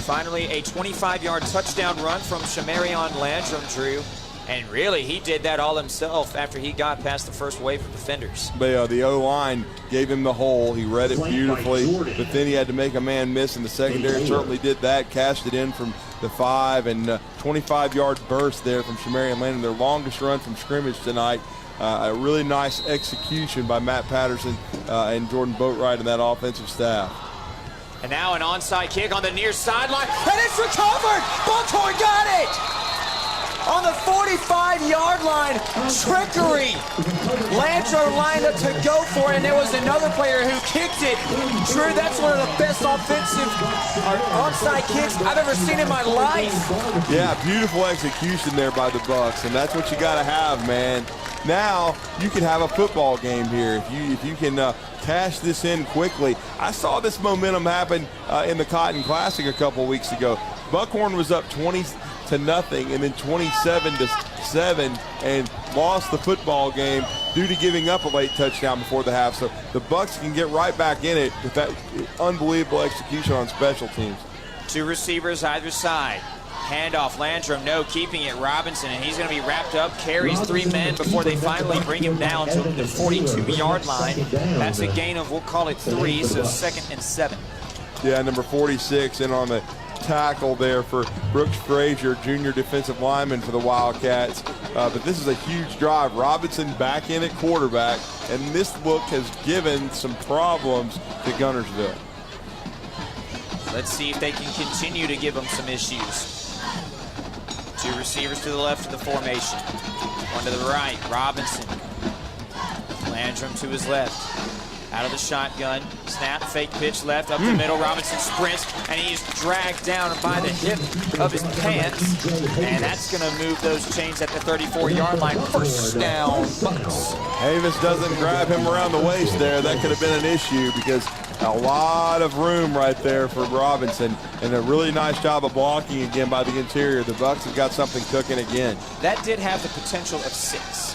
Finally, a 25-yard touchdown run from Shamarion Landrum, Drew. And really, he did that all himself after he got past the first wave of defenders. But the O-line gave him the hole. He read it beautifully, but then he had to make a man miss, and the secondary certainly did that, cashed it in from the 5, and 25-yard burst there from Shamarion Landrum, their longest run from scrimmage tonight. A really nice execution by Matt Patterson and Jordan Boatwright and that offensive staff. And now an onside kick on the near sideline, and it's recovered! Buckhorn got it! On the 45-yard line, trickery. Landrum lined up to go for it, and there was another player who kicked it. Drew, that's one of the best offensive onside kicks I've ever seen in my life. Yeah, beautiful execution there by the Bucks, and that's what you got to have, man. Now you can have a football game here if you can cash this in quickly. I saw this momentum happen in the Cotton Classic a couple weeks ago. Buckhorn was up 20-0 and then 27-7 and lost the football game due to giving up a late touchdown before the half. So the Bucks can get right back in it with that unbelievable execution on special teams. Two receivers either side. Handoff, Landrum, no, keeping it, Robinson, and he's going to be wrapped up, carries 3 men before they finally bring him down to the 42-yard line. That's a gain of, we'll call it 3, so 2nd and 7. Yeah, number 46 in on the tackle there for Brooks Frazier, junior defensive lineman for the Wildcats. But this is a huge drive. Robinson back in at quarterback, and this look has given some problems to Gunnersville. Let's see if they can continue to give them some issues. Two receivers to the left of the formation. One to the right, Robinson. Landrum to his left. Out of the shotgun, snap, fake pitch left, up the middle, Robinson sprints, and he's dragged down by the hip of his pants, and that's going to move those chains at the 34-yard line. First down, Bucks. Avis doesn't grab him around the waist there. That could have been an issue because a lot of room right there for Robinson, and a really nice job of blocking again by the interior. The Bucks have got something cooking again. That did have the potential of 6.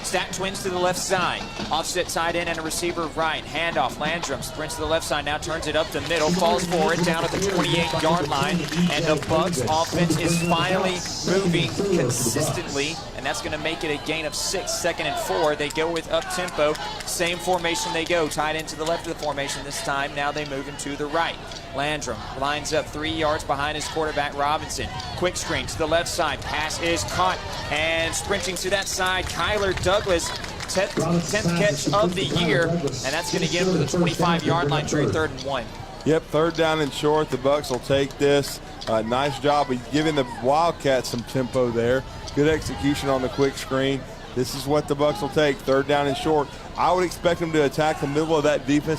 Stack twins to the left side. Offset tight end and a receiver right. Handoff. Landrum sprints to the left side. Now turns it up the middle. Falls forward down at the 28-yard line. And the Bucs offense is finally moving consistently. And that's going to make it a gain of 6, 2nd and 4. They go with up-tempo. Same formation they go. Tied into the left of the formation this time. Now they move him to the right. Landrum lines up 3 yards behind his quarterback, Robinson. Quick screen to the left side. Pass is caught. And sprinting to that side, Kyler Douglas, 10th catch of the year. And that's going to get him to the 25-yard line, Drew, 3rd and 1. Yep, 3rd down and short. The Bucs will take this. Nice job of giving the Wildcats some tempo there. Good execution on the quick screen. This is what the Bucs will take, 3rd down and short. I would expect them to attack the middle of that defense.